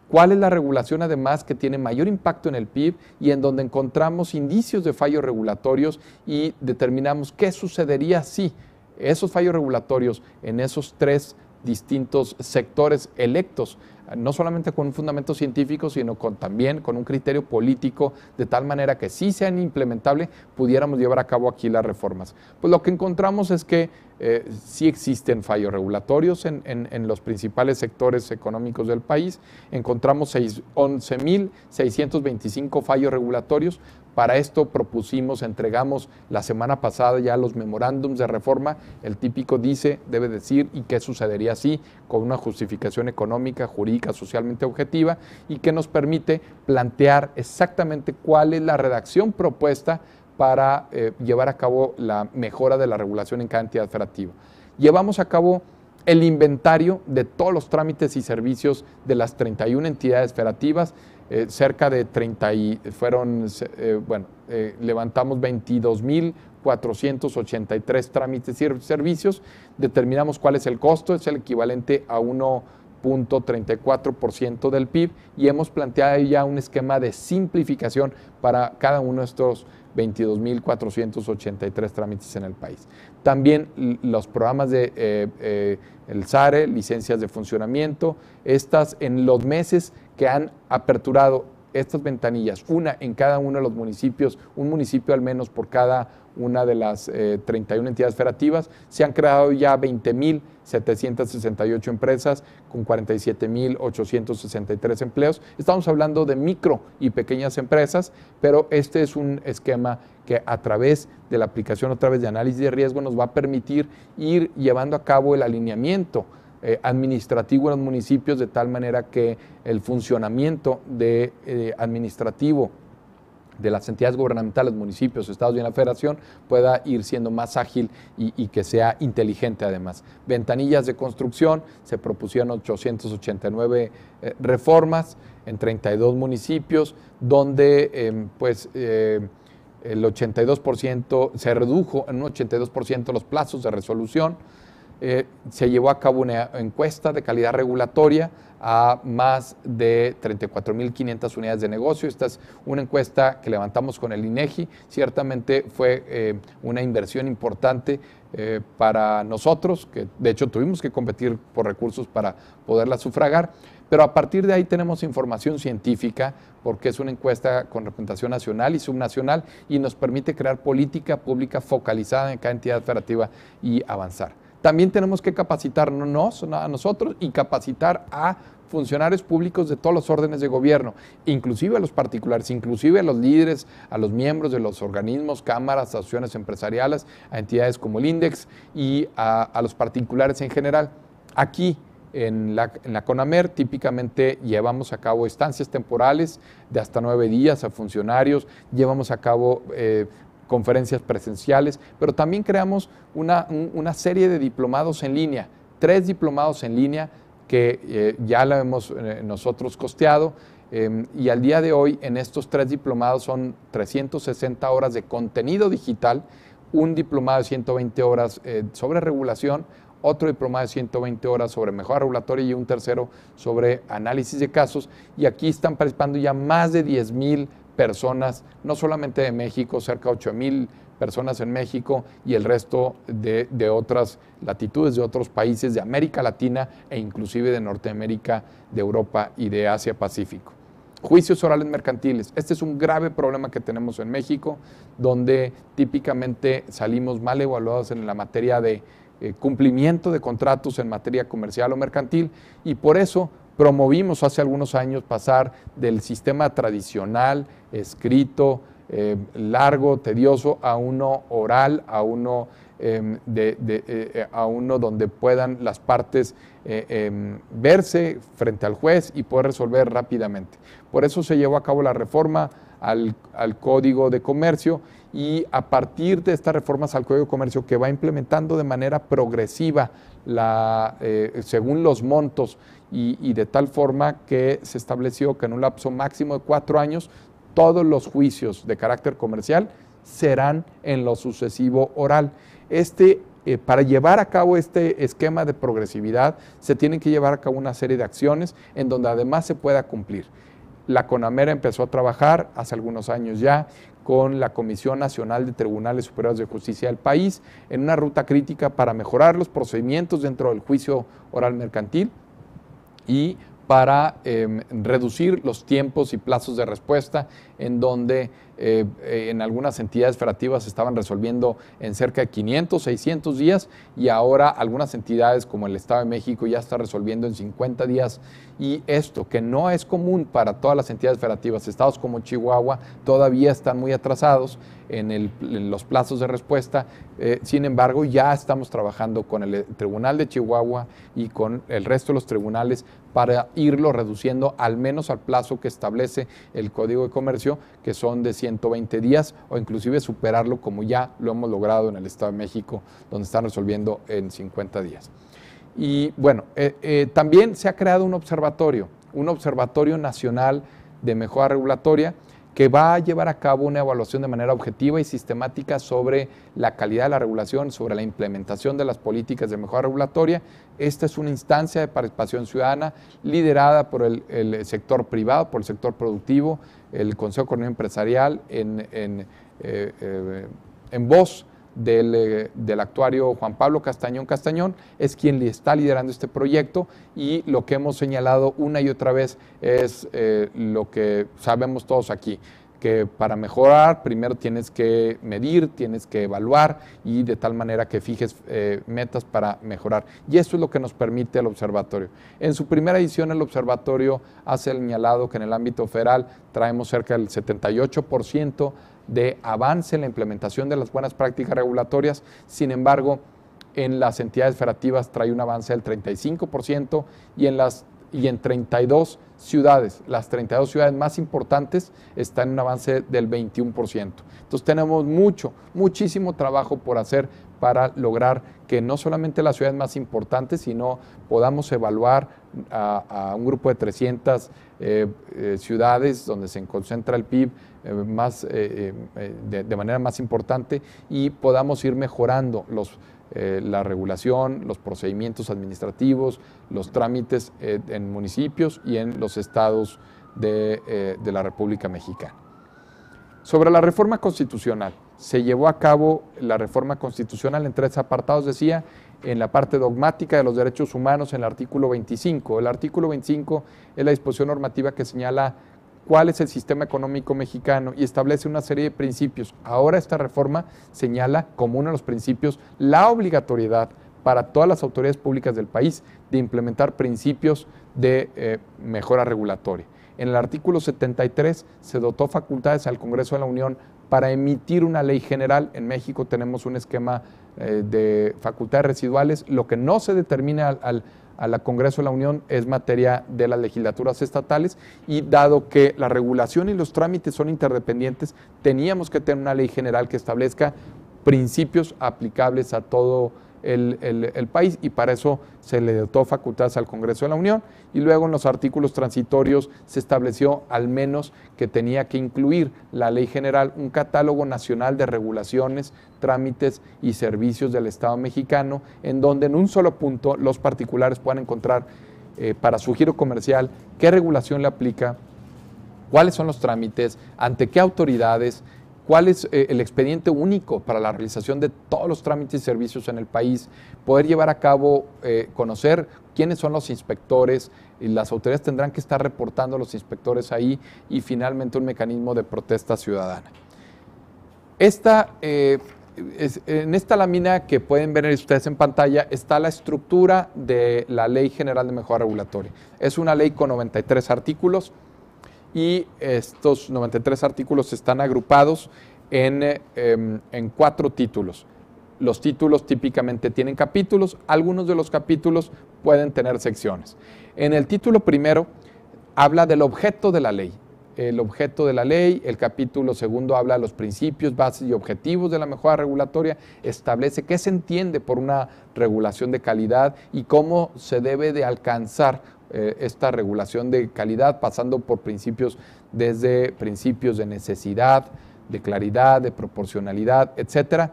cuál es la regulación además que tiene mayor impacto en el PIB y en donde encontramos indicios de fallos regulatorios, y determinamos qué sucedería si esos fallos regulatorios en esos 3 distintos sectores electos, no solamente con un fundamento científico, sino también con un criterio político, de tal manera que si sean implementables, pudiéramos llevar a cabo aquí las reformas. Pues lo que encontramos es que sí existen fallos regulatorios en los principales sectores económicos del país. Encontramos 11.625 fallos regulatorios. Para esto entregamos la semana pasada ya los memorándums de reforma. El típico dice, debe decir y qué sucedería si, con una justificación económica, jurídica, socialmente objetiva, y que nos permite plantear exactamente cuál es la redacción propuesta para llevar a cabo la mejora de la regulación en cada entidad federativa. Llevamos a cabo el inventario de todos los trámites y servicios de las 31 entidades federativas. Cerca de 30 levantamos 22.483 trámites y servicios. Determinamos cuál es el costo, es el equivalente a 1.34% del PIB, y hemos planteado ya un esquema de simplificación para cada uno de estos 22.483 trámites en el país. También los programas de el SARE, licencias de funcionamiento, estas en los meses que han aperturado estas ventanillas, una en cada uno de los municipios, un municipio al menos por cada una de las 31 entidades federativas, se han creado ya 20.768 empresas con 47.863 empleos. Estamos hablando de micro y pequeñas empresas, pero este es un esquema que a través de la aplicación, a través de análisis de riesgo, nos va a permitir ir llevando a cabo el alineamiento administrativo en los municipios, de tal manera que el funcionamiento administrativo de las entidades gubernamentales, municipios, estados y en la federación pueda ir siendo más ágil y que sea inteligente además. Ventanillas de construcción, se propusieron 889 reformas en 32 municipios, donde el 82% se redujo en un 82% los plazos de resolución. Se llevó a cabo una encuesta de calidad regulatoria a más de 34.500 unidades de negocio. Esta es una encuesta que levantamos con el INEGI. Ciertamente fue una inversión importante para nosotros, que de hecho tuvimos que competir por recursos para poderla sufragar, pero a partir de ahí tenemos información científica, porque es una encuesta con representación nacional y subnacional y nos permite crear política pública focalizada en cada entidad federativa y avanzar. También tenemos que capacitarnos a nosotros y capacitar a funcionarios públicos de todos los órdenes de gobierno, inclusive a los particulares, inclusive a los líderes, a los miembros de los organismos, cámaras, asociaciones empresariales, a entidades como el INDEX y a los particulares en general. Aquí, en la CONAMER, típicamente llevamos a cabo estancias temporales de hasta 9 días a funcionarios, llevamos a cabo conferencias presenciales, pero también creamos una serie de diplomados en línea, 3 diplomados en línea que ya la hemos nosotros costeado, y al día de hoy en estos 3 diplomados son 360 horas de contenido digital, un diplomado de 120 horas sobre regulación, otro diplomado de 120 horas sobre mejora regulatoria y un tercero sobre análisis de casos, y aquí están participando ya más de 10,000 personas, no solamente de México, cerca de 8,000 personas en México y el resto de otras latitudes, de otros países de América Latina e inclusive de Norteamérica, de Europa y de Asia-Pacífico. Juicios orales mercantiles. Este es un grave problema que tenemos en México, donde típicamente salimos mal evaluados en la materia de cumplimiento de contratos en materia comercial o mercantil, y por eso promovimos hace algunos años pasar del sistema tradicional, escrito, largo, tedioso, a uno oral, a uno donde puedan las partes verse frente al juez y poder resolver rápidamente. Por eso se llevó a cabo la reforma al Código de Comercio, y a partir de estas reformas al Código de Comercio, que va implementando de manera progresiva según los montos y de tal forma que se estableció que en un lapso máximo de 4 años todos los juicios de carácter comercial serán en lo sucesivo oral. Para llevar a cabo este esquema de progresividad se tienen que llevar a cabo una serie de acciones en donde además se pueda cumplir. La CONAMER empezó a trabajar hace algunos años ya con la Comisión Nacional de Tribunales Superiores de Justicia del país en una ruta crítica para mejorar los procedimientos dentro del juicio oral mercantil y para reducir los tiempos y plazos de respuesta, en donde en algunas entidades federativas estaban resolviendo en cerca de 500, 600 días, y ahora algunas entidades como el Estado de México ya está resolviendo en 50 días, y esto que no es común para todas las entidades federativas. Estados como Chihuahua todavía están muy atrasados en los plazos de respuesta, sin embargo ya estamos trabajando con el Tribunal de Chihuahua y con el resto de los tribunales para irlo reduciendo al menos al plazo que establece el Código de Comercio, que son de 120 días, o inclusive superarlo, como ya lo hemos logrado en el Estado de México, donde están resolviendo en 50 días. Y bueno, también se ha creado un observatorio nacional de mejora regulatoria, que va a llevar a cabo una evaluación de manera objetiva y sistemática sobre la calidad de la regulación, sobre la implementación de las políticas de mejora regulatoria. Esta es una instancia de participación ciudadana liderada por el sector privado, por el sector productivo, el Consejo Coordinador Empresarial, en voz del actuario Juan Pablo Castañón, es quien le está liderando este proyecto, y lo que hemos señalado una y otra vez es lo que sabemos todos aquí, que para mejorar primero tienes que medir, tienes que evaluar, y de tal manera que fijes metas para mejorar. Y eso es lo que nos permite el observatorio. En su primera edición el observatorio ha señalado que en el ámbito federal traemos cerca del 78% de avance en la implementación de las buenas prácticas regulatorias. Sin embargo, en las entidades federativas trae un avance del 35%, y en 32 ciudades, las 32 ciudades más importantes, están en un avance del 21%. Entonces tenemos muchísimo trabajo por hacer para lograr que no solamente las ciudades más importantes, sino podamos evaluar a un grupo de 300 ciudades donde se concentra el PIB de manera más importante, y podamos ir mejorando la regulación, los procedimientos administrativos, los trámites en municipios y en los estados de la República Mexicana. Sobre la reforma constitucional, se llevó a cabo la reforma constitucional en 3 apartados, decía, en la parte dogmática de los derechos humanos, en el artículo 25. El artículo 25 es la disposición normativa que señala cuál es el sistema económico mexicano y establece una serie de principios. Ahora esta reforma señala como uno de los principios la obligatoriedad para todas las autoridades públicas del país de implementar principios de mejora regulatoria. En el artículo 73 se dotó facultades al Congreso de la Unión para emitir una ley general. En México tenemos un esquema de facultades residuales. Lo que no se determina al Congreso de la Unión es materia de las legislaturas estatales, y dado que la regulación y los trámites son interdependientes, teníamos que tener una ley general que establezca principios aplicables a todo el país, y para eso se le dotó facultades al Congreso de la Unión. Y luego en los artículos transitorios se estableció al menos que tenía que incluir la ley general un catálogo nacional de regulaciones, trámites y servicios del Estado mexicano, en donde en un solo punto los particulares puedan encontrar para su giro comercial qué regulación le aplica, cuáles son los trámites, ante qué autoridades, cuál es el expediente único para la realización de todos los trámites y servicios en el país, poder llevar a cabo, conocer quiénes son los inspectores, y las autoridades tendrán que estar reportando a los inspectores ahí, y finalmente un mecanismo de protesta ciudadana. En esta lámina que pueden ver ustedes en pantalla está la estructura de la Ley General de Mejora Regulatoria. Es una ley con 93 artículos, y estos 93 artículos están agrupados en 4 títulos. Los títulos típicamente tienen capítulos, algunos de los capítulos pueden tener secciones. En el título primero habla del objeto de la ley. El objeto de la ley, el capítulo segundo habla de los principios, bases y objetivos de la mejora regulatoria, establece qué se entiende por una regulación de calidad y cómo se debe de alcanzar esta regulación de calidad, pasando por principios, desde principios de necesidad, de claridad, de proporcionalidad, etcétera.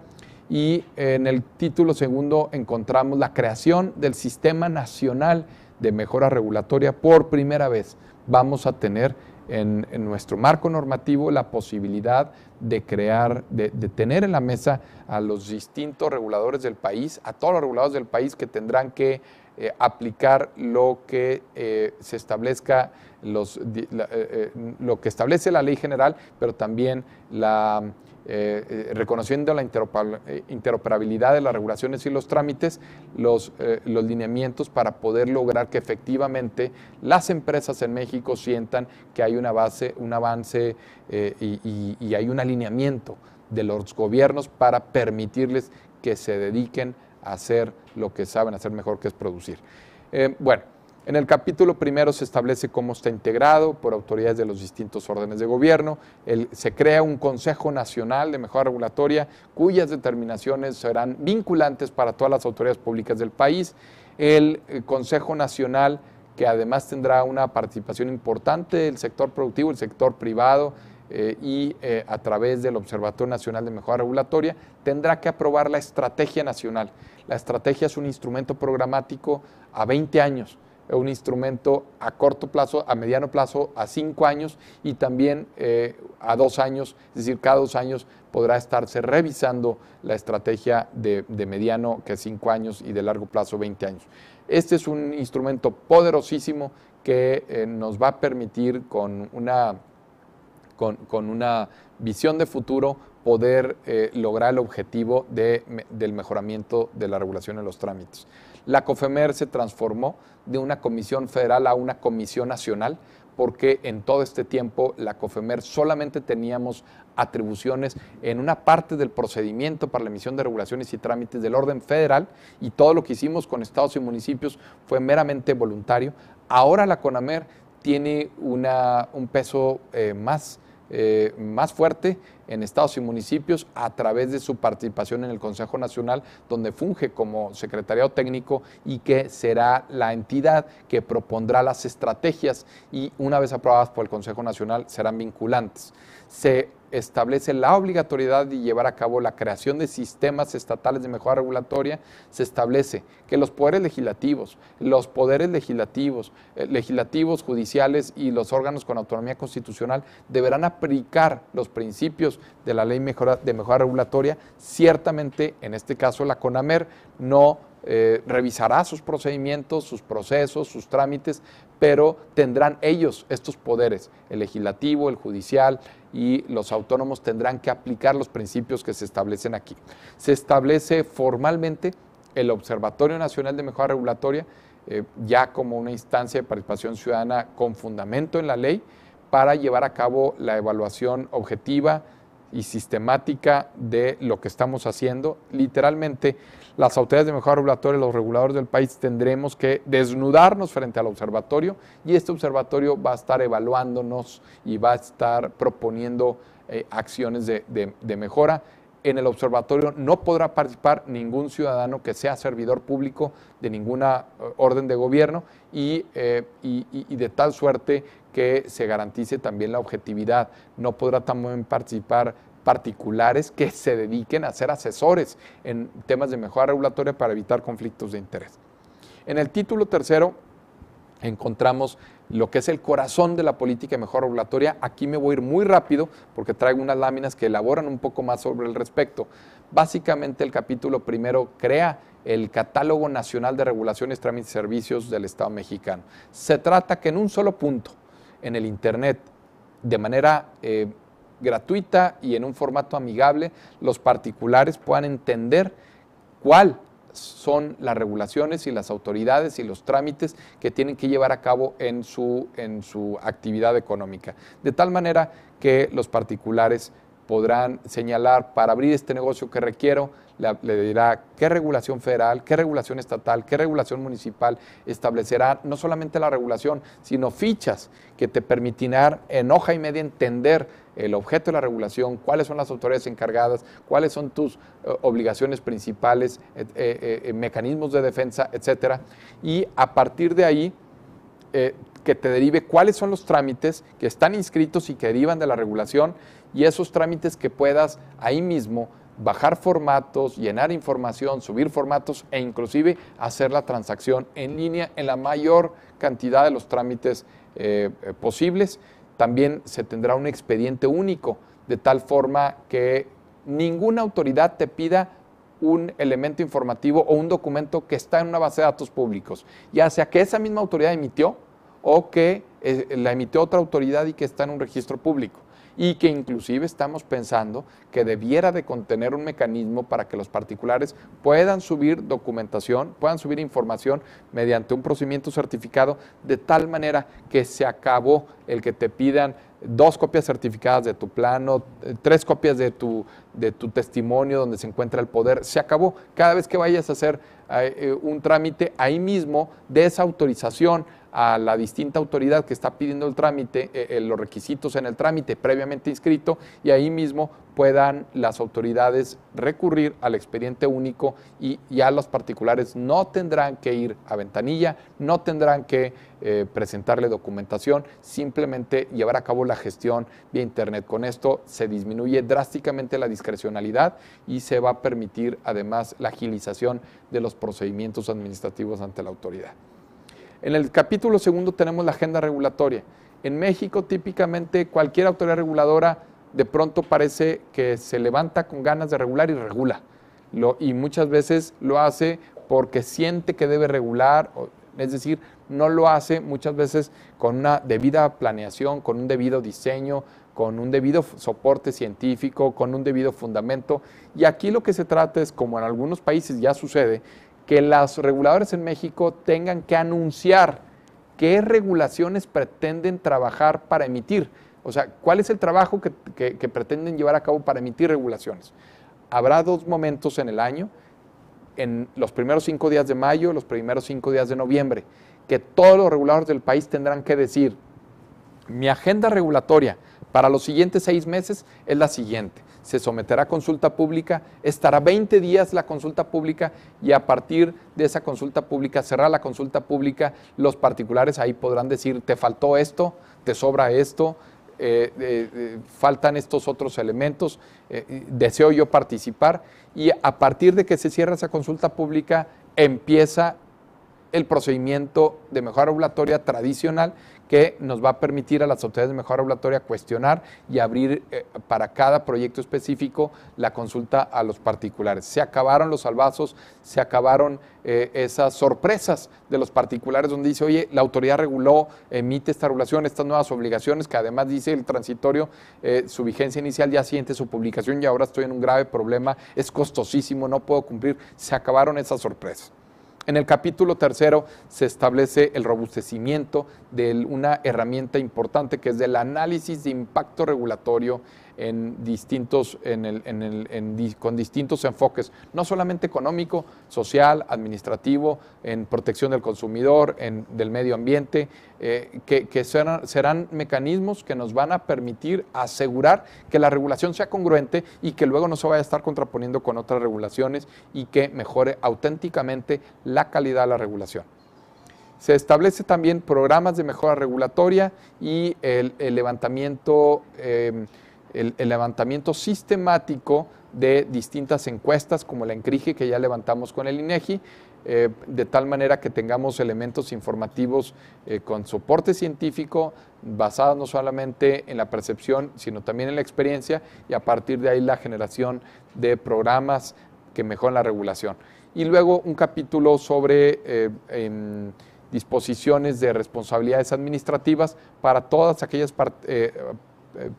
Y en el título segundo encontramos la creación del Sistema Nacional de Mejora Regulatoria. Por primera vez vamos a tener en nuestro marco normativo la posibilidad de crear, de tener en la mesa a los distintos reguladores del país, a todos los reguladores del país, que tendrán que aplicar lo que se establezca, lo que establece la ley general, pero también reconociendo la interoperabilidad de las regulaciones y los trámites, los lineamientos para poder lograr que efectivamente las empresas en México sientan que hay un avance y hay un alineamiento de los gobiernos para permitirles que se dediquen a hacer lo que saben hacer mejor, que es producir. Bueno, en el capítulo primero se establece cómo está integrado por autoridades de los distintos órdenes de gobierno. Se crea un Consejo Nacional de Mejora Regulatoria, cuyas determinaciones serán vinculantes para todas las autoridades públicas del país. El Consejo Nacional, que además tendrá una participación importante del sector productivo, el sector privado, y a través del Observatorio Nacional de Mejora Regulatoria, tendrá que aprobar la estrategia nacional. La estrategia es un instrumento programático a 20 años, un instrumento a corto plazo, a mediano plazo, a 5 años, y también a 2 años, es decir, cada 2 años podrá estarse revisando la estrategia de mediano, que es 5 años, y de largo plazo, 20 años. Este es un instrumento poderosísimo que nos va a permitir con una visión de futuro poder lograr el objetivo del mejoramiento de la regulación en los trámites. La COFEMER se transformó de una comisión federal a una comisión nacional, porque en todo este tiempo la COFEMER solamente teníamos atribuciones en una parte del procedimiento para la emisión de regulaciones y trámites del orden federal, y todo lo que hicimos con estados y municipios fue meramente voluntario. Ahora la CONAMER tiene un peso más fuerte en estados y municipios a través de su participación en el Consejo Nacional, donde funge como secretariado técnico y que será la entidad que propondrá las estrategias y, una vez aprobadas por el Consejo Nacional, serán vinculantes. Se establece la obligatoriedad de llevar a cabo la creación de sistemas estatales de mejora regulatoria. Se establece que los poderes legislativos, judiciales y los órganos con autonomía constitucional deberán aplicar los principios de la ley de mejora regulatoria. Ciertamente, en este caso, la CONAMER no revisará sus procedimientos, sus procesos, sus trámites, pero tendrán ellos estos poderes, el legislativo, el judicial y los autónomos tendrán que aplicar los principios que se establecen aquí. Se establece formalmente el Observatorio Nacional de Mejora Regulatoria, ya como una instancia de participación ciudadana con fundamento en la ley, para llevar a cabo la evaluación objetiva y sistemática de lo que estamos haciendo. Literalmente, las autoridades de mejora regulatoria, los reguladores del país, tendremos que desnudarnos frente al observatorio, y este observatorio va a estar evaluándonos y va a estar proponiendo acciones de mejora. En el observatorio no podrá participar ningún ciudadano que sea servidor público de ninguna orden de gobierno, y de tal suerte que se garantice también la objetividad. No podrá también participar particulares que se dediquen a ser asesores en temas de mejora regulatoria para evitar conflictos de interés. En el título tercero encontramos lo que es el corazón de la política de mejora regulatoria. Aquí me voy a ir muy rápido porque traigo unas láminas que elaboran un poco más sobre el respecto. Básicamente, el capítulo primero crea el Catálogo Nacional de Regulaciones, Trámites y Servicios del Estado mexicano. Se trata que en un solo punto, en el Internet, de manera gratuita y en un formato amigable, los particulares puedan entender cuáles son las regulaciones y las autoridades y los trámites que tienen que llevar a cabo en su actividad económica. De tal manera que los particulares podrán señalar: para abrir este negocio que requiero, le dirá qué regulación federal, qué regulación estatal, qué regulación municipal. Establecerá no solamente la regulación, sino fichas que te permitirán en hoja y media entender el objeto de la regulación, cuáles son las autoridades encargadas, cuáles son tus obligaciones principales, mecanismos de defensa, etcétera. Y a partir de ahí, que te derive cuáles son los trámites que están inscritos y que derivan de la regulación, y esos trámites que puedas ahí mismo bajar formatos, llenar información, subir formatos e inclusive hacer la transacción en línea en la mayor cantidad de los trámites posibles. También se tendrá un expediente único, de tal forma que ninguna autoridad te pida un elemento informativo o un documento que está en una base de datos públicos, ya sea que esa misma autoridad emitió o que la emitió otra autoridad y que está en un registro público. Y que inclusive estamos pensando que debiera de contener un mecanismo para que los particulares puedan subir documentación, puedan subir información mediante un procedimiento certificado, de tal manera que se acabó el que te pidan 2 copias certificadas de tu plano, 3 copias de tu testimonio donde se encuentra el poder. Se acabó. Cada vez que vayas a hacer un trámite, ahí mismo de esa autorización a la distinta autoridad que está pidiendo el trámite, los requisitos en el trámite previamente inscrito, y ahí mismo puedan las autoridades recurrir al expediente único, y ya los particulares no tendrán que ir a ventanilla, no tendrán que presentarle documentación, simplemente llevar a cabo la gestión vía internet. Con esto se disminuye drásticamente la discrecionalidad y se va a permitir además la agilización de los procedimientos administrativos ante la autoridad. En el capítulo segundo tenemos la agenda regulatoria. En México, típicamente, cualquier autoridad reguladora de pronto parece que se levanta con ganas de regular y regula. Y muchas veces lo hace porque siente que debe regular, es decir, no lo hace muchas veces con una debida planeación, con un debido diseño, con un debido soporte científico, con un debido fundamento. Y aquí lo que se trata es, como en algunos países ya sucede, que los reguladores en México tengan que anunciar qué regulaciones pretenden trabajar para emitir. O sea, ¿cuál es el trabajo que pretenden llevar a cabo para emitir regulaciones? Habrá 2 momentos en el año, en los primeros 5 días de mayo, los primeros 5 días de noviembre, que todos los reguladores del país tendrán que decir: mi agenda regulatoria para los siguientes 6 meses es la siguiente. Se someterá a consulta pública, estará 20 días la consulta pública y a partir de esa consulta pública, cerrar la consulta pública, los particulares ahí podrán decir: te faltó esto, te sobra esto, faltan estos otros elementos, deseo yo participar, y a partir de que se cierra esa consulta pública empieza el procedimiento de mejora regulatoria tradicional que nos va a permitir a las autoridades de mejora regulatoria cuestionar y abrir para cada proyecto específico la consulta a los particulares. Se acabaron los salvazos, se acabaron esas sorpresas de los particulares donde dice: oye, la autoridad reguló, emite esta regulación, estas nuevas obligaciones, que además dice el transitorio, su vigencia inicial ya siente su publicación y ahora estoy en un grave problema, es costosísimo, no puedo cumplir. Se acabaron esas sorpresas. En el capítulo 3 se establece el robustecimiento de una herramienta importante que es del análisis de impacto regulatorio con distintos enfoques, no solamente económico, social, administrativo, en protección del consumidor, del medio ambiente, que serán mecanismos que nos van a permitir asegurar que la regulación sea congruente y que luego no se vaya a estar contraponiendo con otras regulaciones y que mejore auténticamente la calidad de la regulación. Se establece también programas de mejora regulatoria y el levantamiento sistemático de distintas encuestas como la ENCRIGE, que ya levantamos con el INEGI, de tal manera que tengamos elementos informativos con soporte científico basados no solamente en la percepción, sino también en la experiencia, y a partir de ahí la generación de programas que mejoran la regulación. Y luego un capítulo sobre disposiciones de responsabilidades administrativas para todas aquellas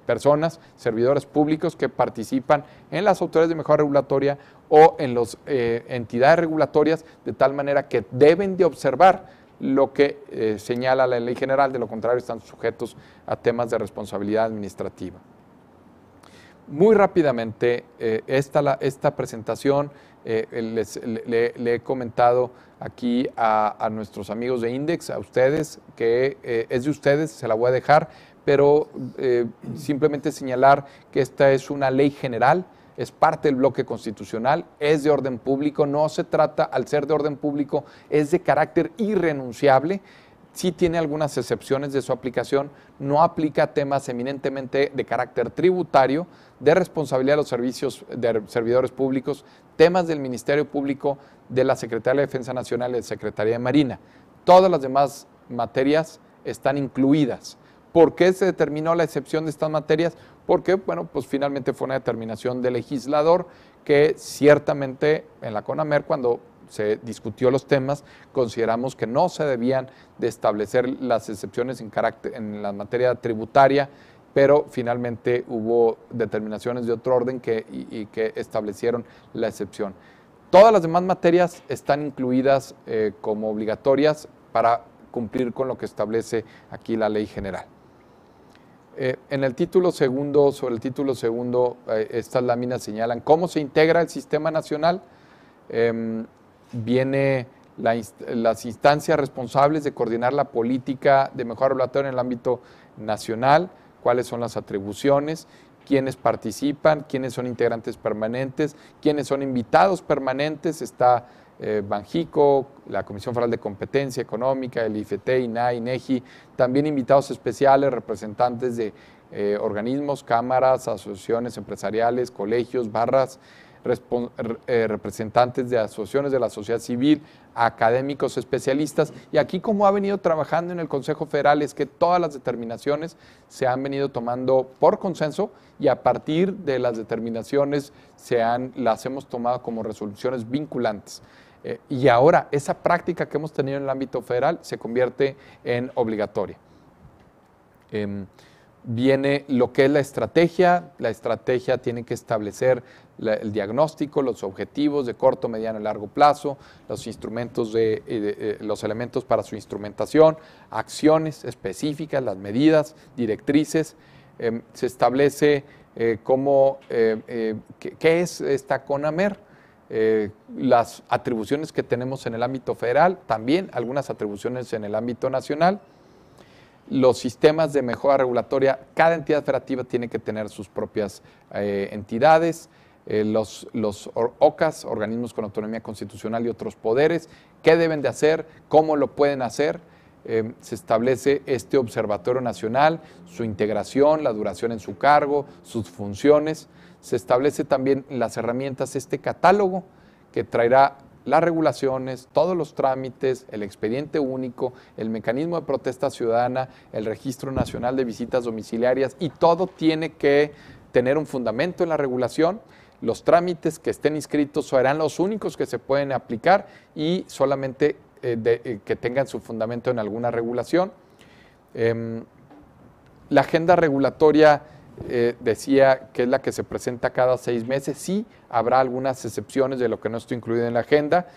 personas, servidores públicos que participan en las autoridades de mejora regulatoria o en las entidades regulatorias, de tal manera que deben de observar lo que señala la ley general, de lo contrario están sujetos a temas de responsabilidad administrativa. Muy rápidamente, esta presentación le he comentado aquí a nuestros amigos de INDEX, a ustedes, que es de ustedes, se la voy a dejar, pero simplemente señalar que esta es una ley general, es parte del bloque constitucional, es de orden público, no se trata, al ser de orden público, es de carácter irrenunciable. Sí tiene algunas excepciones de su aplicación, no aplica temas eminentemente de carácter tributario, de responsabilidad de los servicios de servidores públicos, temas del Ministerio Público, de la Secretaría de Defensa Nacional y de Secretaría de Marina. Todas las demás materias están incluidas. ¿Por qué se determinó la excepción de estas materias? Porque, bueno, pues finalmente fue una determinación del legislador que ciertamente en la CONAMER, cuando se discutió los temas, consideramos que no se debían de establecer las excepciones en la materia tributaria, pero finalmente hubo determinaciones de otro orden que establecieron la excepción. Todas las demás materias están incluidas como obligatorias para cumplir con lo que establece aquí la ley general. En el título segundo, sobre el título segundo, estas láminas señalan cómo se integra el sistema nacional. Viene las instancias responsables de coordinar la política de mejora regulatoria en el ámbito nacional, cuáles son las atribuciones, quiénes participan, quiénes son integrantes permanentes, quiénes son invitados permanentes. Está Banjico, la Comisión Federal de Competencia Económica, el IFT, INAI, INEGI, también invitados especiales, representantes de organismos, cámaras, asociaciones empresariales, colegios, barras, representantes de asociaciones de la sociedad civil, académicos, especialistas, y aquí como ha venido trabajando en el Consejo Federal es que todas las determinaciones se han venido tomando por consenso y a partir de las determinaciones las hemos tomado como resoluciones vinculantes. Y ahora esa práctica que hemos tenido en el ámbito federal se convierte en obligatoria. Viene lo que es la estrategia tiene que establecer el diagnóstico, los objetivos de corto, mediano y largo plazo, los instrumentos los elementos para su instrumentación, acciones específicas, las medidas, directrices, se establece qué es esta CONAMER, las atribuciones que tenemos en el ámbito federal, también algunas atribuciones en el ámbito nacional, los sistemas de mejora regulatoria, cada entidad federativa tiene que tener sus propias entidades, los OCAS, organismos con autonomía constitucional y otros poderes, qué deben de hacer, cómo lo pueden hacer. Se establece este observatorio nacional, su integración, la duración en su cargo, sus funciones. Se establece también las herramientas, este catálogo que traerá las regulaciones, todos los trámites, el expediente único, el mecanismo de protesta ciudadana, el registro nacional de visitas domiciliarias, y todo tiene que tener un fundamento en la regulación. Los trámites que estén inscritos serán los únicos que se pueden aplicar y solamente que tengan su fundamento en alguna regulación. La agenda regulatoria decía que es la que se presenta cada 6 meses. Sí, habrá algunas excepciones de lo que no está incluido en la agenda,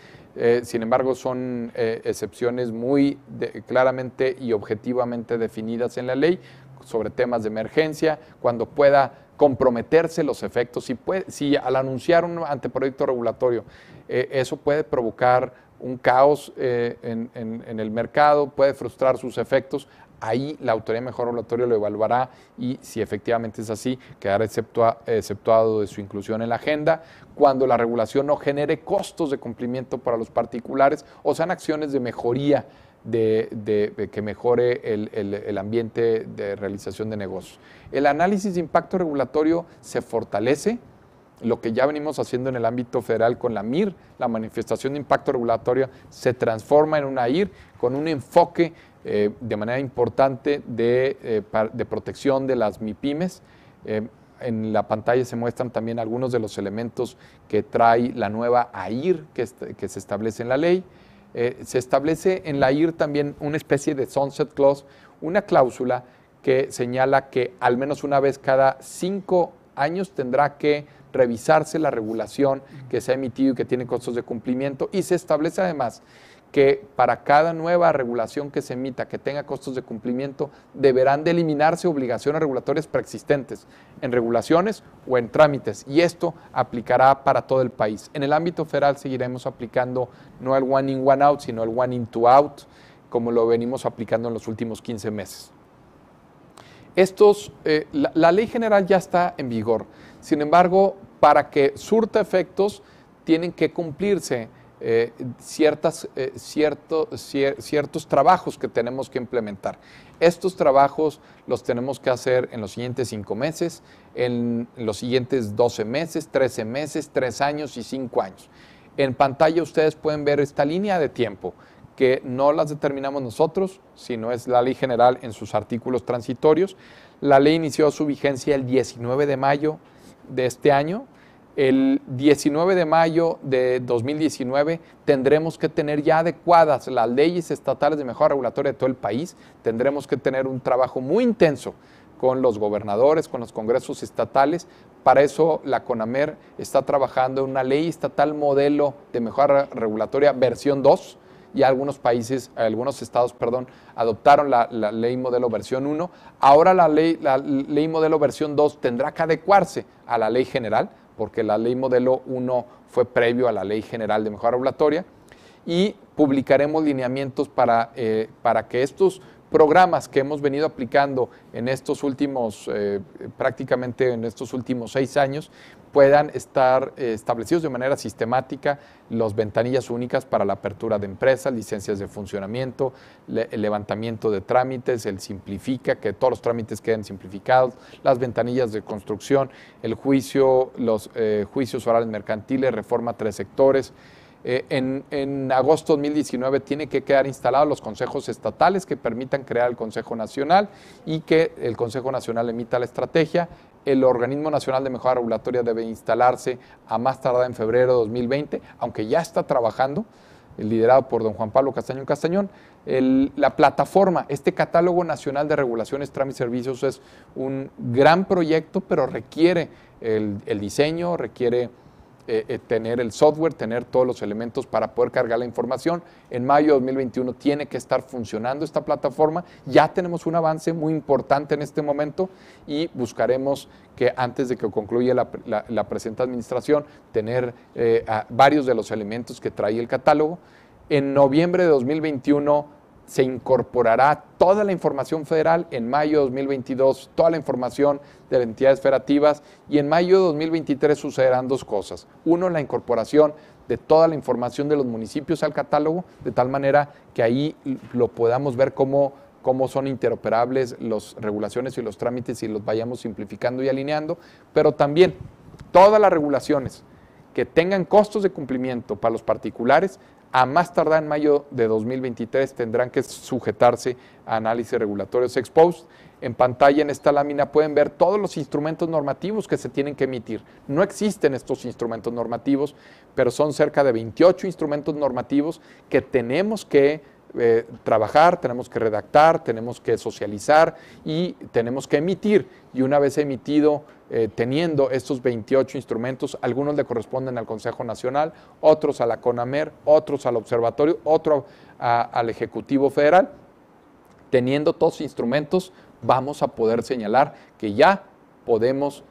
sin embargo son excepciones muy claramente y objetivamente definidas en la ley sobre temas de emergencia, cuando pueda comprometerse los efectos. Si al anunciar un anteproyecto regulatorio eso puede provocar un caos en el mercado, puede frustrar sus efectos, ahí la Autoridad de Mejora Regulatoria lo evaluará y si efectivamente es así, quedará exceptuado de su inclusión en la agenda. Cuando la regulación no genere costos de cumplimiento para los particulares o sean acciones de mejoría, que mejore el ambiente de realización de negocios. El análisis de impacto regulatorio se fortalece, lo que ya venimos haciendo en el ámbito federal con la MIR, la manifestación de impacto regulatorio, se transforma en una IR con un enfoque de manera importante de protección de las MIPYMES. En la pantalla se muestran también algunos de los elementos que trae la nueva AIR que se establece en la ley. Se establece en la IR también una especie de sunset clause, una cláusula que señala que al menos una vez cada 5 años tendrá que revisarse la regulación que se ha emitido y que tiene costos de cumplimiento, y se establece además que para cada nueva regulación que se emita que tenga costos de cumplimiento deberán de eliminarse obligaciones regulatorias preexistentes en regulaciones o en trámites, y esto aplicará para todo el país. En el ámbito federal seguiremos aplicando no el one in, one out, sino el one in, two out, como lo venimos aplicando en los últimos 15 meses. La ley general ya está en vigor, sin embargo, para que surta efectos tienen que cumplirse ciertos trabajos que tenemos que implementar. Estos trabajos los tenemos que hacer en los siguientes 5 meses, en los siguientes 12 meses, 13 meses, 3 años y 5 años. En pantalla ustedes pueden ver esta línea de tiempo, que no las determinamos nosotros, sino es la ley general en sus artículos transitorios. La ley inició su vigencia el 19 de mayo de este año. El 19 de mayo de 2019 tendremos que tener ya adecuadas las leyes estatales de mejora regulatoria de todo el país. Tendremos que tener un trabajo muy intenso con los gobernadores, con los congresos estatales. Para eso la CONAMER está trabajando en una ley estatal modelo de mejora regulatoria versión 2. Ya algunos estados, adoptaron la ley modelo versión 1. Ahora la ley modelo versión 2 tendrá que adecuarse a la ley general, porque la ley modelo 1 fue previo a la ley general de mejora regulatoria, y publicaremos lineamientos para que estos programas que hemos venido aplicando en estos últimos, prácticamente en estos últimos 6 años, puedan estar establecidos de manera sistemática las ventanillas únicas para la apertura de empresas, licencias de funcionamiento, el levantamiento de trámites, el simplifica, que todos los trámites queden simplificados, las ventanillas de construcción, el juicio, los juicios orales mercantiles, reforma 3 sectores. En agosto de 2019 tiene que quedar instalados los consejos estatales que permitan crear el Consejo Nacional y que el Consejo Nacional emita la estrategia. El Organismo Nacional de Mejora Regulatoria debe instalarse a más tardar en febrero de 2020, aunque ya está trabajando, liderado por don Juan Pablo Castañón Castañón. La plataforma, este Catálogo Nacional de Regulaciones, Trámites y Servicios es un gran proyecto, pero requiere el diseño, requiere tener el software, tener todos los elementos para poder cargar la información. En mayo de 2021 tiene que estar funcionando esta plataforma. Ya tenemos un avance muy importante en este momento y buscaremos que antes de que concluya la presente administración, tener varios de los elementos que trae el catálogo. En noviembre de 2021 se incorporará toda la información federal, en mayo de 2022 toda la información de las entidades federativas y en mayo de 2023 sucederán 2 cosas. Uno, la incorporación de toda la información de los municipios al catálogo, de tal manera que ahí lo podamos ver cómo son interoperables las regulaciones y los trámites y los vayamos simplificando y alineando, pero también todas las regulaciones que tengan costos de cumplimiento para los particulares, a más tardar en mayo de 2023 tendrán que sujetarse a análisis regulatorios ex post. En pantalla en esta lámina pueden ver todos los instrumentos normativos que se tienen que emitir. No existen estos instrumentos normativos, pero son cerca de 28 instrumentos normativos que tenemos que trabajar, tenemos que redactar, tenemos que socializar y tenemos que emitir. Y una vez emitido, teniendo estos 28 instrumentos, algunos le corresponden al Consejo Nacional, otros a la CONAMER, otros al Observatorio, otro al Ejecutivo Federal. Teniendo todos los instrumentos, vamos a poder señalar que ya podemos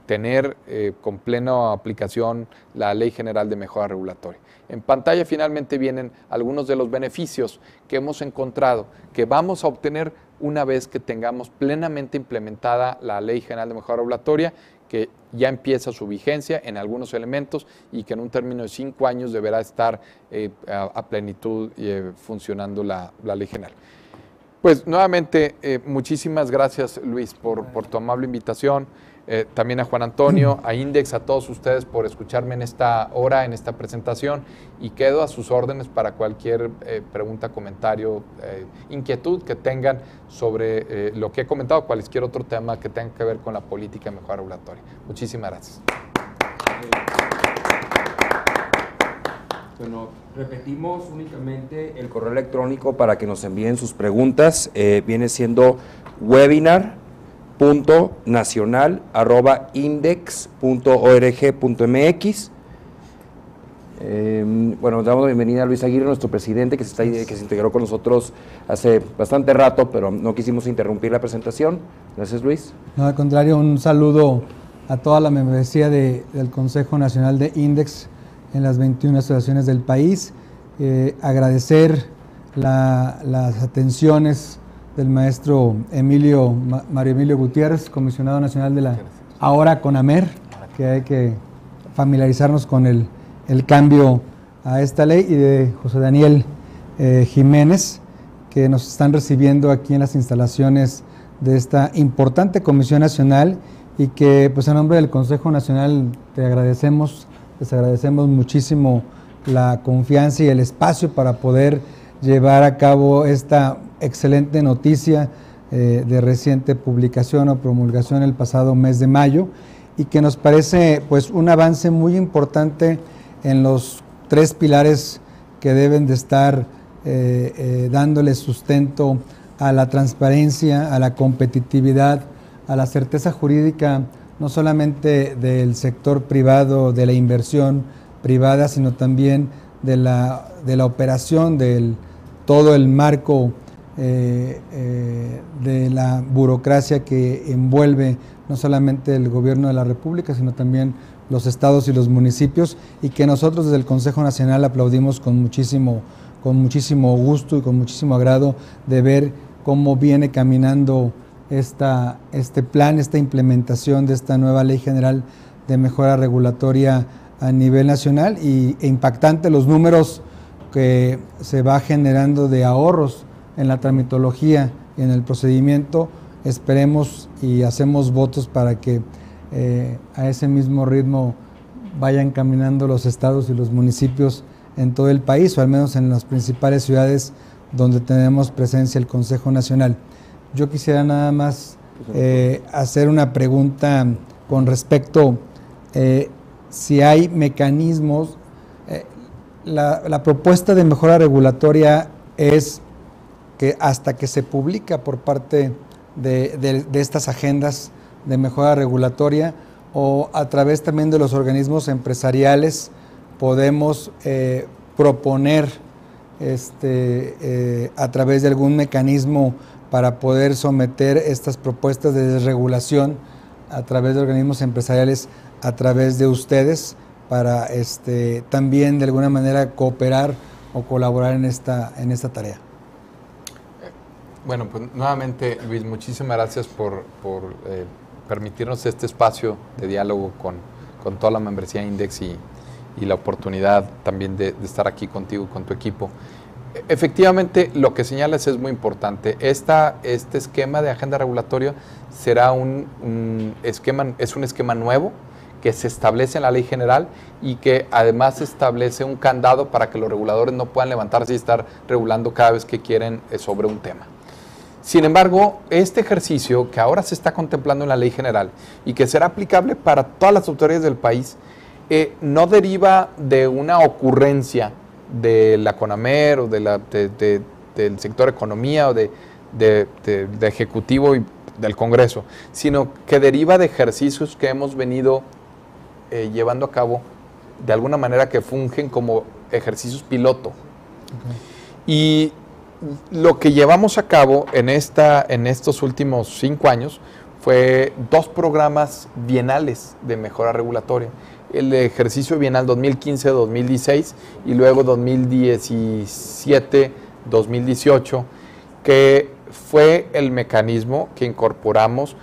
tener con plena aplicación la Ley General de Mejora Regulatoria. En pantalla finalmente vienen algunos de los beneficios que hemos encontrado, que vamos a obtener una vez que tengamos plenamente implementada la Ley General de Mejora Regulatoria, que ya empieza su vigencia en algunos elementos y que en un término de 5 años deberá estar a plenitud funcionando la Ley General. Pues nuevamente, muchísimas gracias, Luis, por tu amable invitación. También a Juan Antonio, a Index, a todos ustedes por escucharme en esta hora, en esta presentación, y quedo a sus órdenes para cualquier pregunta, comentario, inquietud que tengan sobre lo que he comentado, cualquier otro tema que tenga que ver con la política de mejora regulatoria. Muchísimas gracias. Bueno, repetimos únicamente el correo electrónico para que nos envíen sus preguntas. Viene siendo webinar.nacional@index.org.mx. Bueno, damos la bienvenida a Luis Aguirre, nuestro presidente, que se integró con nosotros hace bastante rato, pero no quisimos interrumpir la presentación. Gracias, Luis. No, al contrario, un saludo a toda la membresía del Consejo Nacional de Index en las 21 asociaciones del país. Agradecer las atenciones del maestro Mario Emilio Gutiérrez, comisionado nacional de la ahora CONAMER, que hay que familiarizarnos con el cambio a esta ley, y de José Daniel Jiménez, que nos están recibiendo aquí en las instalaciones de esta importante Comisión Nacional, y que pues a nombre del Consejo Nacional les agradecemos muchísimo la confianza y el espacio para poder llevar a cabo esta excelente noticia de reciente publicación o promulgación el pasado mes de mayo, y que nos parece pues un avance muy importante en los 3 pilares que deben de estar dándole sustento a la transparencia, a la competitividad, a la certeza jurídica, no solamente del sector privado, de la inversión privada, sino también de la operación del todo el marco de la burocracia que envuelve no solamente el gobierno de la República, sino también los estados y los municipios, y que nosotros desde el Consejo Nacional aplaudimos con muchísimo con muchísimo gusto y con muchísimo agrado de ver cómo viene caminando este plan, esta implementación de esta nueva Ley General de Mejora Regulatoria a nivel nacional e impactante los números que se va generando de ahorros en la tramitología y en el procedimiento. Esperemos y hacemos votos para que a ese mismo ritmo vayan caminando los estados y los municipios en todo el país, o al menos en las principales ciudades donde tenemos presencia el Consejo Nacional. Yo quisiera nada más hacer una pregunta con respecto si hay mecanismos. La propuesta de mejora regulatoria es que hasta que se publica por parte de estas agendas de mejora regulatoria, o a través también de los organismos empresariales podemos proponer a través de algún mecanismo para poder someter estas propuestas de desregulación a través de organismos empresariales, a través de ustedes, para también de alguna manera cooperar o colaborar en esta tarea. Bueno, pues nuevamente, Luis, muchísimas gracias por permitirnos este espacio de diálogo con toda la membresía Index y la oportunidad también de estar aquí contigo, con tu equipo. Efectivamente, lo que señalas es muy importante. Este esquema de agenda regulatoria será un esquema nuevo que se establece en la Ley General y que además establece un candado para que los reguladores no puedan levantarse y estar regulando cada vez que quieren sobre un tema. Sin embargo, este ejercicio que ahora se está contemplando en la Ley General y que será aplicable para todas las autoridades del país, no deriva de una ocurrencia de la CONAMER o del sector economía o de Ejecutivo y del Congreso, sino que deriva de ejercicios que hemos venido llevando a cabo de alguna manera, que fungen como ejercicios piloto. Y lo que llevamos a cabo en estos últimos 5 años fue 2 programas bienales de mejora regulatoria. El ejercicio bienal 2015-2016 y luego 2017-2018, que fue el mecanismo que incorporamos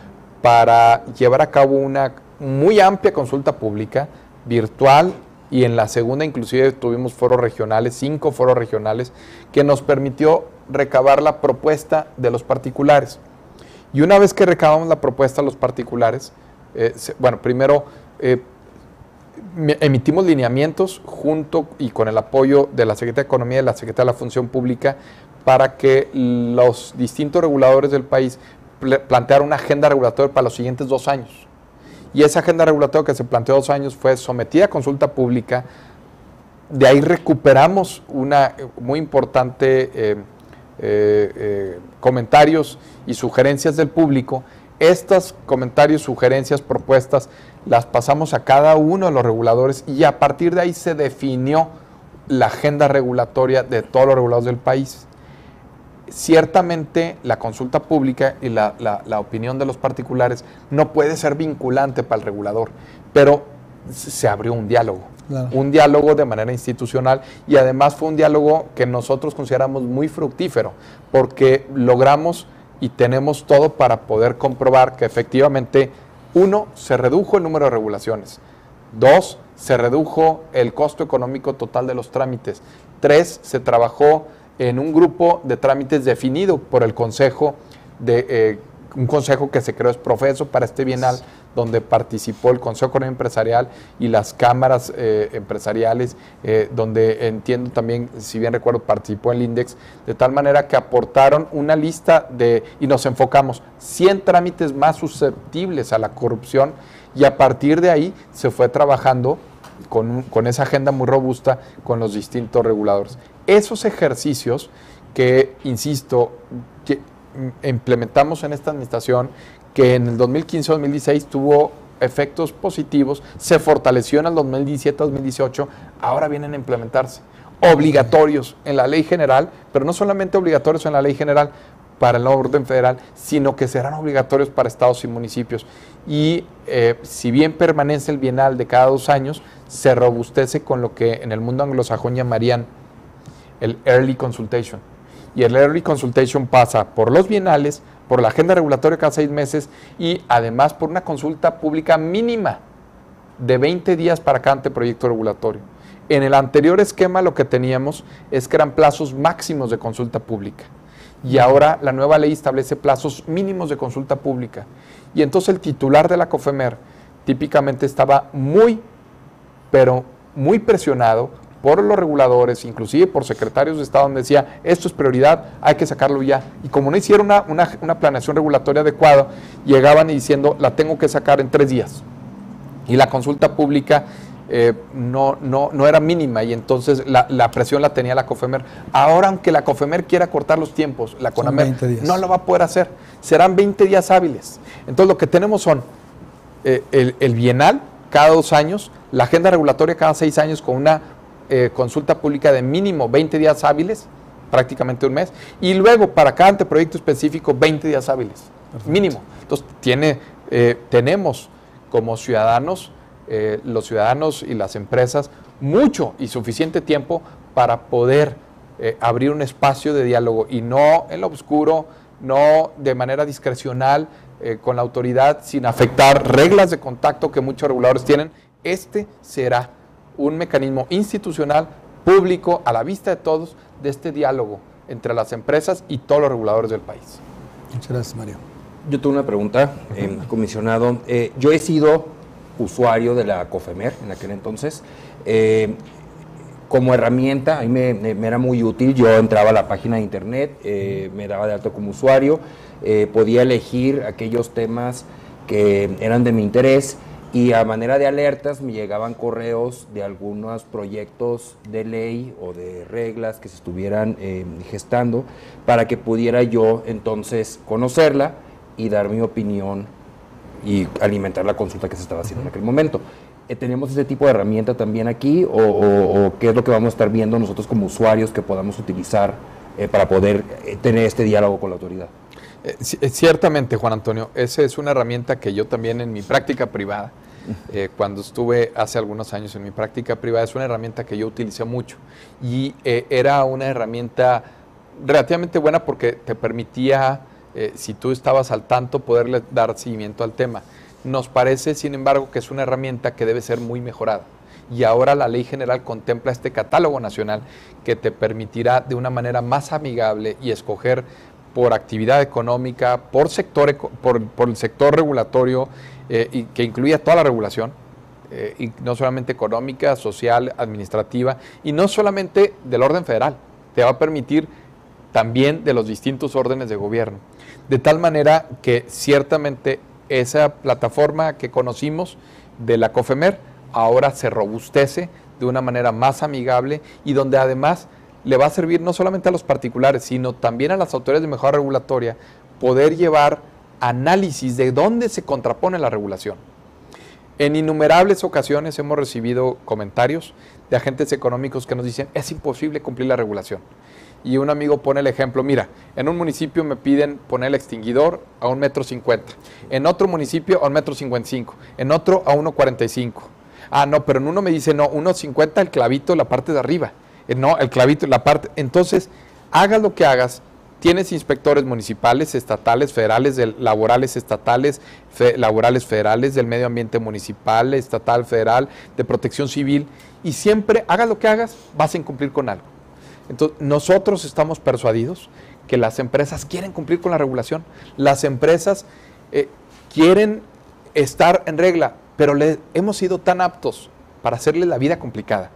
para llevar a cabo una muy amplia consulta pública virtual, y en la segunda inclusive tuvimos foros regionales, 5 foros regionales, que nos permitió recabar la propuesta de los particulares. Y una vez que recabamos la propuesta de los particulares, primero emitimos lineamientos junto y con el apoyo de la Secretaría de Economía y de la Secretaría de la Función Pública para que los distintos reguladores del país plantearan una agenda regulatoria para los siguientes 2 años. Y esa agenda regulatoria que se planteó 2 años fue sometida a consulta pública. De ahí recuperamos una muy importante comentarios y sugerencias del público. Estos comentarios, sugerencias, propuestas, las pasamos a cada uno de los reguladores y a partir de ahí se definió la agenda regulatoria de todos los reguladores del país. Ciertamente la consulta pública y la opinión de los particulares no puede ser vinculante para el regulador, pero se abrió un diálogo. Claro. Un diálogo de manera institucional, y además fue un diálogo que nosotros consideramos muy fructífero, porque logramos y tenemos todo para poder comprobar que efectivamente, 1, se redujo el número de regulaciones, 2, se redujo el costo económico total de los trámites, 3, se trabajó en un grupo de trámites definido por el Consejo, un consejo que se creó es Profeso para este bienal, donde participó el Consejo Económico Empresarial y las cámaras empresariales, donde entiendo también, si bien recuerdo, participó el Index, de tal manera que aportaron una lista y nos enfocamos 100 trámites más susceptibles a la corrupción, y a partir de ahí se fue trabajando con esa agenda muy robusta con los distintos reguladores. Esos ejercicios que, insisto, que implementamos en esta administración, que en el 2015-2016 tuvo efectos positivos, se fortaleció en el 2017-2018, ahora vienen a implementarse. Obligatorios en la Ley General, pero no solamente obligatorios en la Ley General para el orden federal, sino que serán obligatorios para estados y municipios. Y si bien permanece el bienal de cada 2 años, se robustece con lo que en el mundo anglosajón llamarían el Early Consultation. Y el Early Consultation pasa por los bienales, por la agenda regulatoria cada 6 meses y además por una consulta pública mínima de 20 días para cada anteproyecto regulatorio. En el anterior esquema lo que teníamos es que eran plazos máximos de consulta pública y ahora la nueva ley establece plazos mínimos de consulta pública. Y entonces el titular de la COFEMER típicamente estaba pero muy presionado por los reguladores, inclusive por secretarios de Estado, donde decía, esto es prioridad, hay que sacarlo ya. Y como no hicieron una planeación regulatoria adecuada, llegaban y diciendo, la tengo que sacar en 3 días. Y la consulta pública no era mínima, y entonces la presión la tenía la COFEMER. Ahora, aunque la COFEMER quiera cortar los tiempos, la CONAMER no lo va a poder hacer. Serán 20 días hábiles. Entonces, lo que tenemos son el bienal cada 2 años, la agenda regulatoria cada 6 años con una consulta pública de mínimo 20 días hábiles, prácticamente un mes, y luego para cada anteproyecto específico 20 días hábiles, mínimo. Entonces tenemos como ciudadanos, los ciudadanos y las empresas, mucho y suficiente tiempo para poder abrir un espacio de diálogo y no en lo oscuro, no de manera discrecional con la autoridad, sin afectar reglas de contacto que muchos reguladores tienen. Este será un mecanismo institucional, público, a la vista de todos, de este diálogo entre las empresas y todos los reguladores del país. Muchas gracias, Mario. Yo tengo una pregunta, comisionado. Yo he sido usuario de la COFEMER en aquel entonces. Como herramienta, a mí me era muy útil. Yo entraba a la página de internet, me daba de alto como usuario, podía elegir aquellos temas que eran de mi interés, y a manera de alertas me llegaban correos de algunos proyectos de ley o de reglas que se estuvieran gestando, para que pudiera yo entonces conocerla y dar mi opinión y alimentar la consulta que se estaba haciendo en aquel momento. ¿Tenemos ese tipo de herramienta también aquí o qué es lo que vamos a estar viendo nosotros como usuarios que podamos utilizar para poder tener este diálogo con la autoridad? Ciertamente, Juan Antonio, esa es una herramienta que yo también en mi práctica privada, cuando estuve hace algunos años en mi práctica privada, es una herramienta que yo utilicé mucho y era una herramienta relativamente buena porque te permitía, si tú estabas al tanto, poderle dar seguimiento al tema. Nos parece, sin embargo, que es una herramienta que debe ser muy mejorada. Y ahora la Ley General contempla este catálogo nacional que te permitirá de una manera más amigable y escoger por actividad económica, por el sector regulatorio, y que incluya toda la regulación, y no solamente económica, social, administrativa, y no solamente del orden federal, te va a permitir también de los distintos órdenes de gobierno. De tal manera que ciertamente esa plataforma que conocimos de la COFEMER ahora se robustece de una manera más amigable y donde además le va a servir no solamente a los particulares, sino también a las autoridades de mejora regulatoria poder llevar análisis de dónde se contrapone la regulación. En innumerables ocasiones hemos recibido comentarios de agentes económicos que nos dicen es imposible cumplir la regulación. Y un amigo pone el ejemplo, mira, en un municipio me piden poner el extinguidor a 1,50 m, en otro municipio a 1,55 m, en otro a 1,45 m. Ah, no, pero en uno me dice, no, 1,50 m el clavito, la parte de arriba. No, el clavito, la parte. Entonces, hagas lo que hagas, tienes inspectores municipales, estatales, federales, laborales, estatales, laborales, federales, del medio ambiente municipal, estatal, federal, de protección civil, y siempre, hagas lo que hagas, vas a incumplir con algo. Entonces, nosotros estamos persuadidos que las empresas quieren cumplir con la regulación, las empresas quieren estar en regla, pero hemos sido tan aptos para hacerle la vida complicada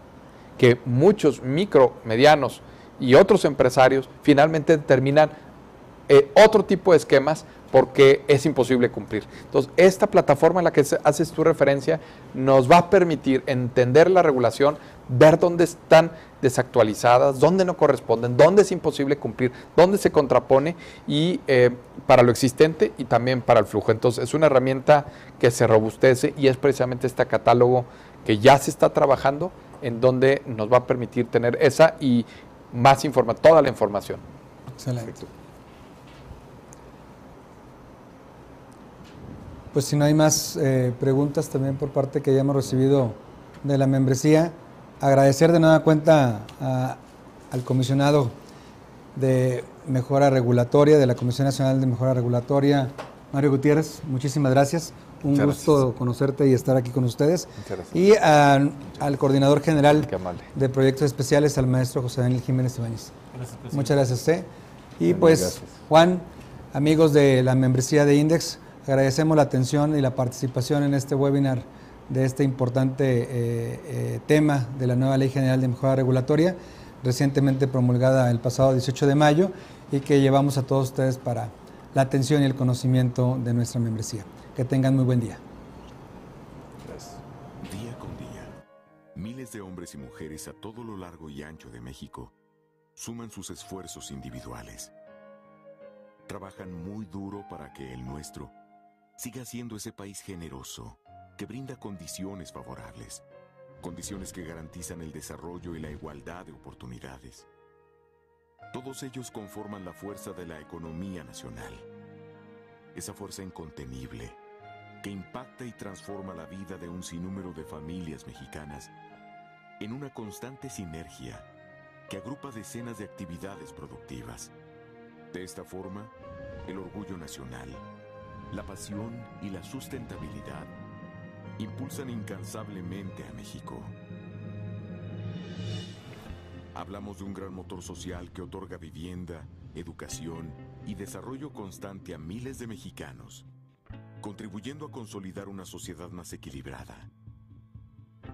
que muchos micro, medianos y otros empresarios finalmente determinan otro tipo de esquemas porque es imposible cumplir. Entonces, esta plataforma en la que haces tu referencia nos va a permitir entender la regulación, ver dónde están desactualizadas, dónde no corresponden, dónde es imposible cumplir, dónde se contrapone y para lo existente y también para el flujo. Entonces, es una herramienta que se robustece y es precisamente este catálogo que ya se está trabajando en donde nos va a permitir tener esa y más toda la información. Excelente. Perfecto. Pues si no hay más preguntas también por parte que hayamos recibido de la membresía, agradecer de nueva cuenta a al comisionado de Mejora Regulatoria, de la Comisión Nacional de Mejora Regulatoria, Mario Gutiérrez, muchísimas gracias. Un gusto conocerte y estar aquí con ustedes. Y al coordinador general de proyectos especiales, al maestro José Daniel Jiménez Ibáñez. Muchas gracias. Y pues, gracias. Juan, amigos de la membresía de INDEX, agradecemos la atención y la participación en este webinar de este importante tema de la nueva Ley General de Mejora Regulatoria, recientemente promulgada el pasado 18 de mayo y que llevamos a todos ustedes para la atención y el conocimiento de nuestra membresía. Que tengan muy buen día. Gracias. Día con día, miles de hombres y mujeres a todo lo largo y ancho de México suman sus esfuerzos individuales. Trabajan muy duro para que el nuestro siga siendo ese país generoso que brinda condiciones favorables, condiciones que garantizan el desarrollo y la igualdad de oportunidades. Todos ellos conforman la fuerza de la economía nacional, esa fuerza incontenible que impacta y transforma la vida de un sinnúmero de familias mexicanas en una constante sinergia que agrupa decenas de actividades productivas. De esta forma, el orgullo nacional, la pasión y la sustentabilidad impulsan incansablemente a México. Hablamos de un gran motor social que otorga vivienda, educación y desarrollo constante a miles de mexicanos, contribuyendo a consolidar una sociedad más equilibrada.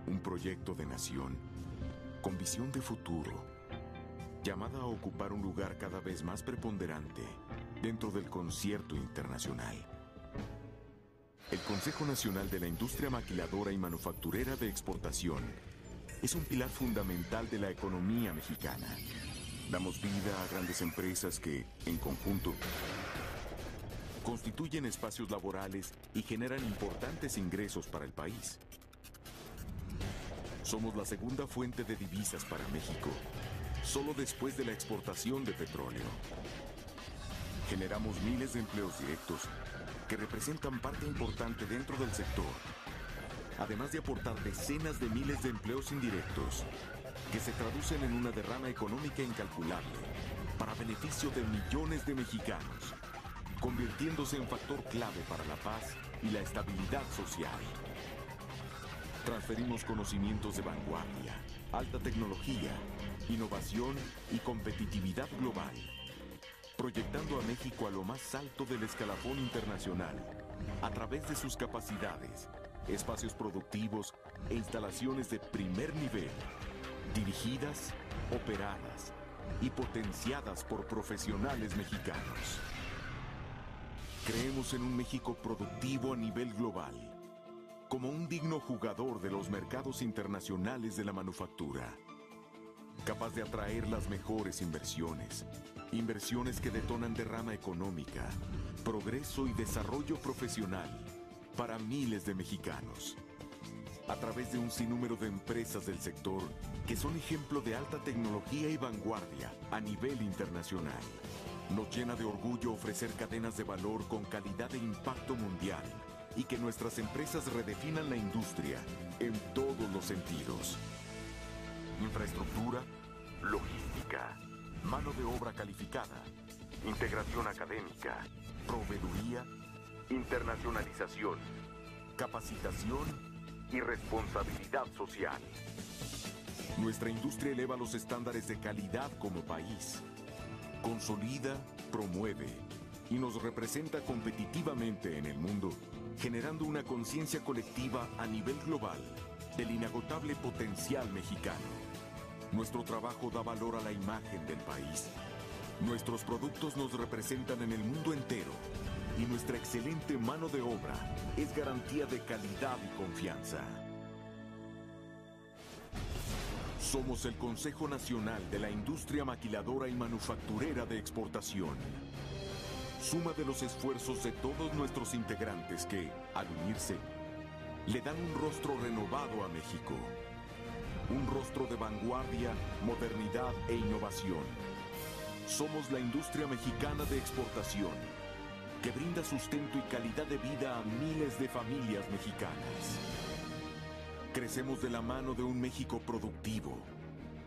Un proyecto de nación con visión de futuro, llamada a ocupar un lugar cada vez más preponderante dentro del concierto internacional. El Consejo Nacional de la Industria Maquiladora y Manufacturera de Exportación es un pilar fundamental de la economía mexicana. Damos vida a grandes empresas que, en conjunto, constituyen espacios laborales y generan importantes ingresos para el país. Somos la segunda fuente de divisas para México, solo después de la exportación de petróleo. Generamos miles de empleos directos que representan parte importante dentro del sector, además de aportar decenas de miles de empleos indirectos que se traducen en una derrama económica incalculable para beneficio de millones de mexicanos, convirtiéndose en factor clave para la paz y la estabilidad social. Transferimos conocimientos de vanguardia, alta tecnología, innovación y competitividad global, proyectando a México a lo más alto del escalafón internacional a través de sus capacidades, espacios productivos e instalaciones de primer nivel, dirigidas, operadas y potenciadas por profesionales mexicanos. Creemos en un México productivo a nivel global, como un digno jugador de los mercados internacionales de la manufactura, capaz de atraer las mejores inversiones, inversiones que detonan derrama económica, progreso y desarrollo profesional para miles de mexicanos, a través de un sinnúmero de empresas del sector que son ejemplo de alta tecnología y vanguardia a nivel internacional. Nos llena de orgullo ofrecer cadenas de valor con calidad e impacto mundial y que nuestras empresas redefinan la industria en todos los sentidos. Infraestructura, logística, mano de obra calificada, integración académica, proveeduría, internacionalización, capacitación y responsabilidad social. Nuestra industria eleva los estándares de calidad como país, consolida, promueve y nos representa competitivamente en el mundo, generando una conciencia colectiva a nivel global del inagotable potencial mexicano. Nuestro trabajo da valor a la imagen del país. Nuestros productos nos representan en el mundo entero y nuestra excelente mano de obra es garantía de calidad y confianza. Somos el Consejo Nacional de la Industria Maquiladora y Manufacturera de Exportación. Suma de los esfuerzos de todos nuestros integrantes que, al unirse, le dan un rostro renovado a México. Un rostro de vanguardia, modernidad e innovación. Somos la industria mexicana de exportación, que brinda sustento y calidad de vida a miles de familias mexicanas. Crecemos de la mano de un México productivo,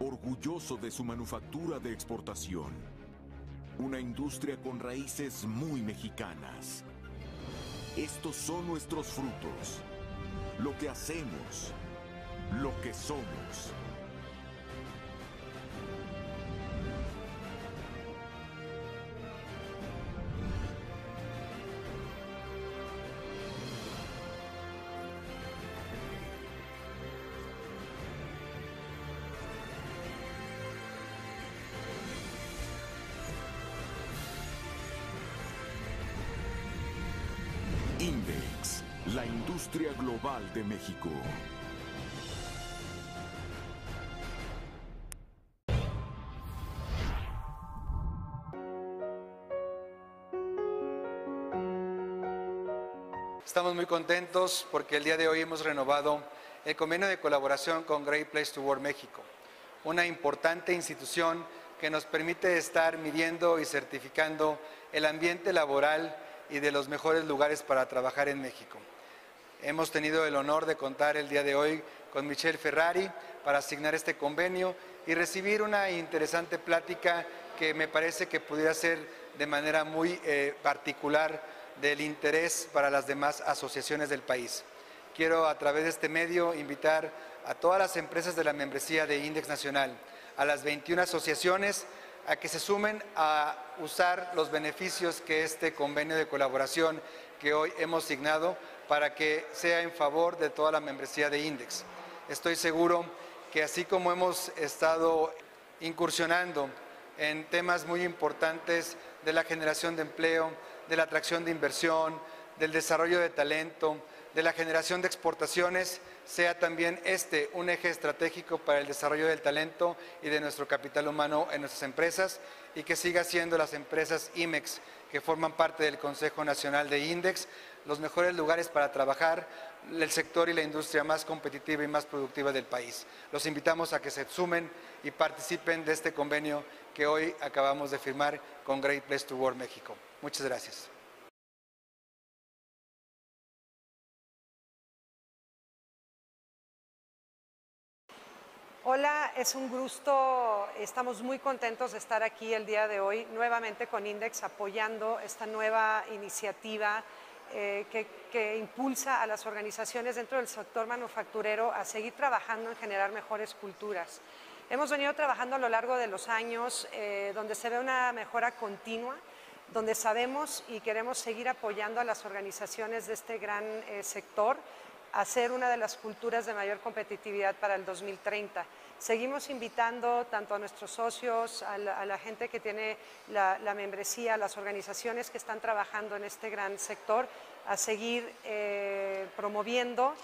orgulloso de su manufactura de exportación. Una industria con raíces muy mexicanas. Estos son nuestros frutos, lo que hacemos, lo que somos. Index, la industria global de México. Estamos muy contentos porque el día de hoy hemos renovado el convenio de colaboración con Great Place to Work México, una importante institución que nos permite estar midiendo y certificando el ambiente laboral y de los mejores lugares para trabajar en México. Hemos tenido el honor de contar el día de hoy con Michelle Ferrari para asignar este convenio y recibir una interesante plática que me parece que pudiera ser de manera muy particular del interés para las demás asociaciones del país. Quiero a través de este medio invitar a todas las empresas de la membresía de Index Nacional, a las 21 asociaciones, a que se sumen a usar los beneficios que este convenio de colaboración que hoy hemos signado para que sea en favor de toda la membresía de Index. Estoy seguro que así como hemos estado incursionando en temas muy importantes de la generación de empleo, de la atracción de inversión, del desarrollo de talento, de la generación de exportaciones, sea también este un eje estratégico para el desarrollo del talento y de nuestro capital humano en nuestras empresas y que siga siendo las empresas IMEX que forman parte del Consejo Nacional de Index los mejores lugares para trabajar, el sector y la industria más competitiva y más productiva del país. Los invitamos a que se sumen y participen de este convenio que hoy acabamos de firmar con Great Place to Work México. Muchas gracias. Hola, es un gusto, estamos muy contentos de estar aquí el día de hoy nuevamente con Index apoyando esta nueva iniciativa que impulsa a las organizaciones dentro del sector manufacturero a seguir trabajando en generar mejores culturas. Hemos venido trabajando a lo largo de los años donde se ve una mejora continua, donde sabemos y queremos seguir apoyando a las organizaciones de este gran sector a ser una de las culturas de mayor competitividad para el 2030. Seguimos invitando tanto a nuestros socios, a la gente que tiene la membresía, a las organizaciones que están trabajando en este gran sector, a seguir promoviendo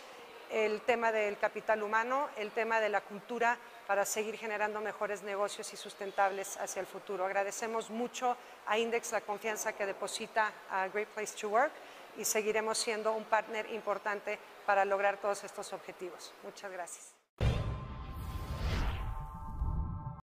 el tema del capital humano, el tema de la cultura, para seguir generando mejores negocios y sustentables hacia el futuro. Agradecemos mucho a Index la confianza que deposita a Great Place to Work y seguiremos siendo un partner importante para lograr todos estos objetivos. Muchas gracias.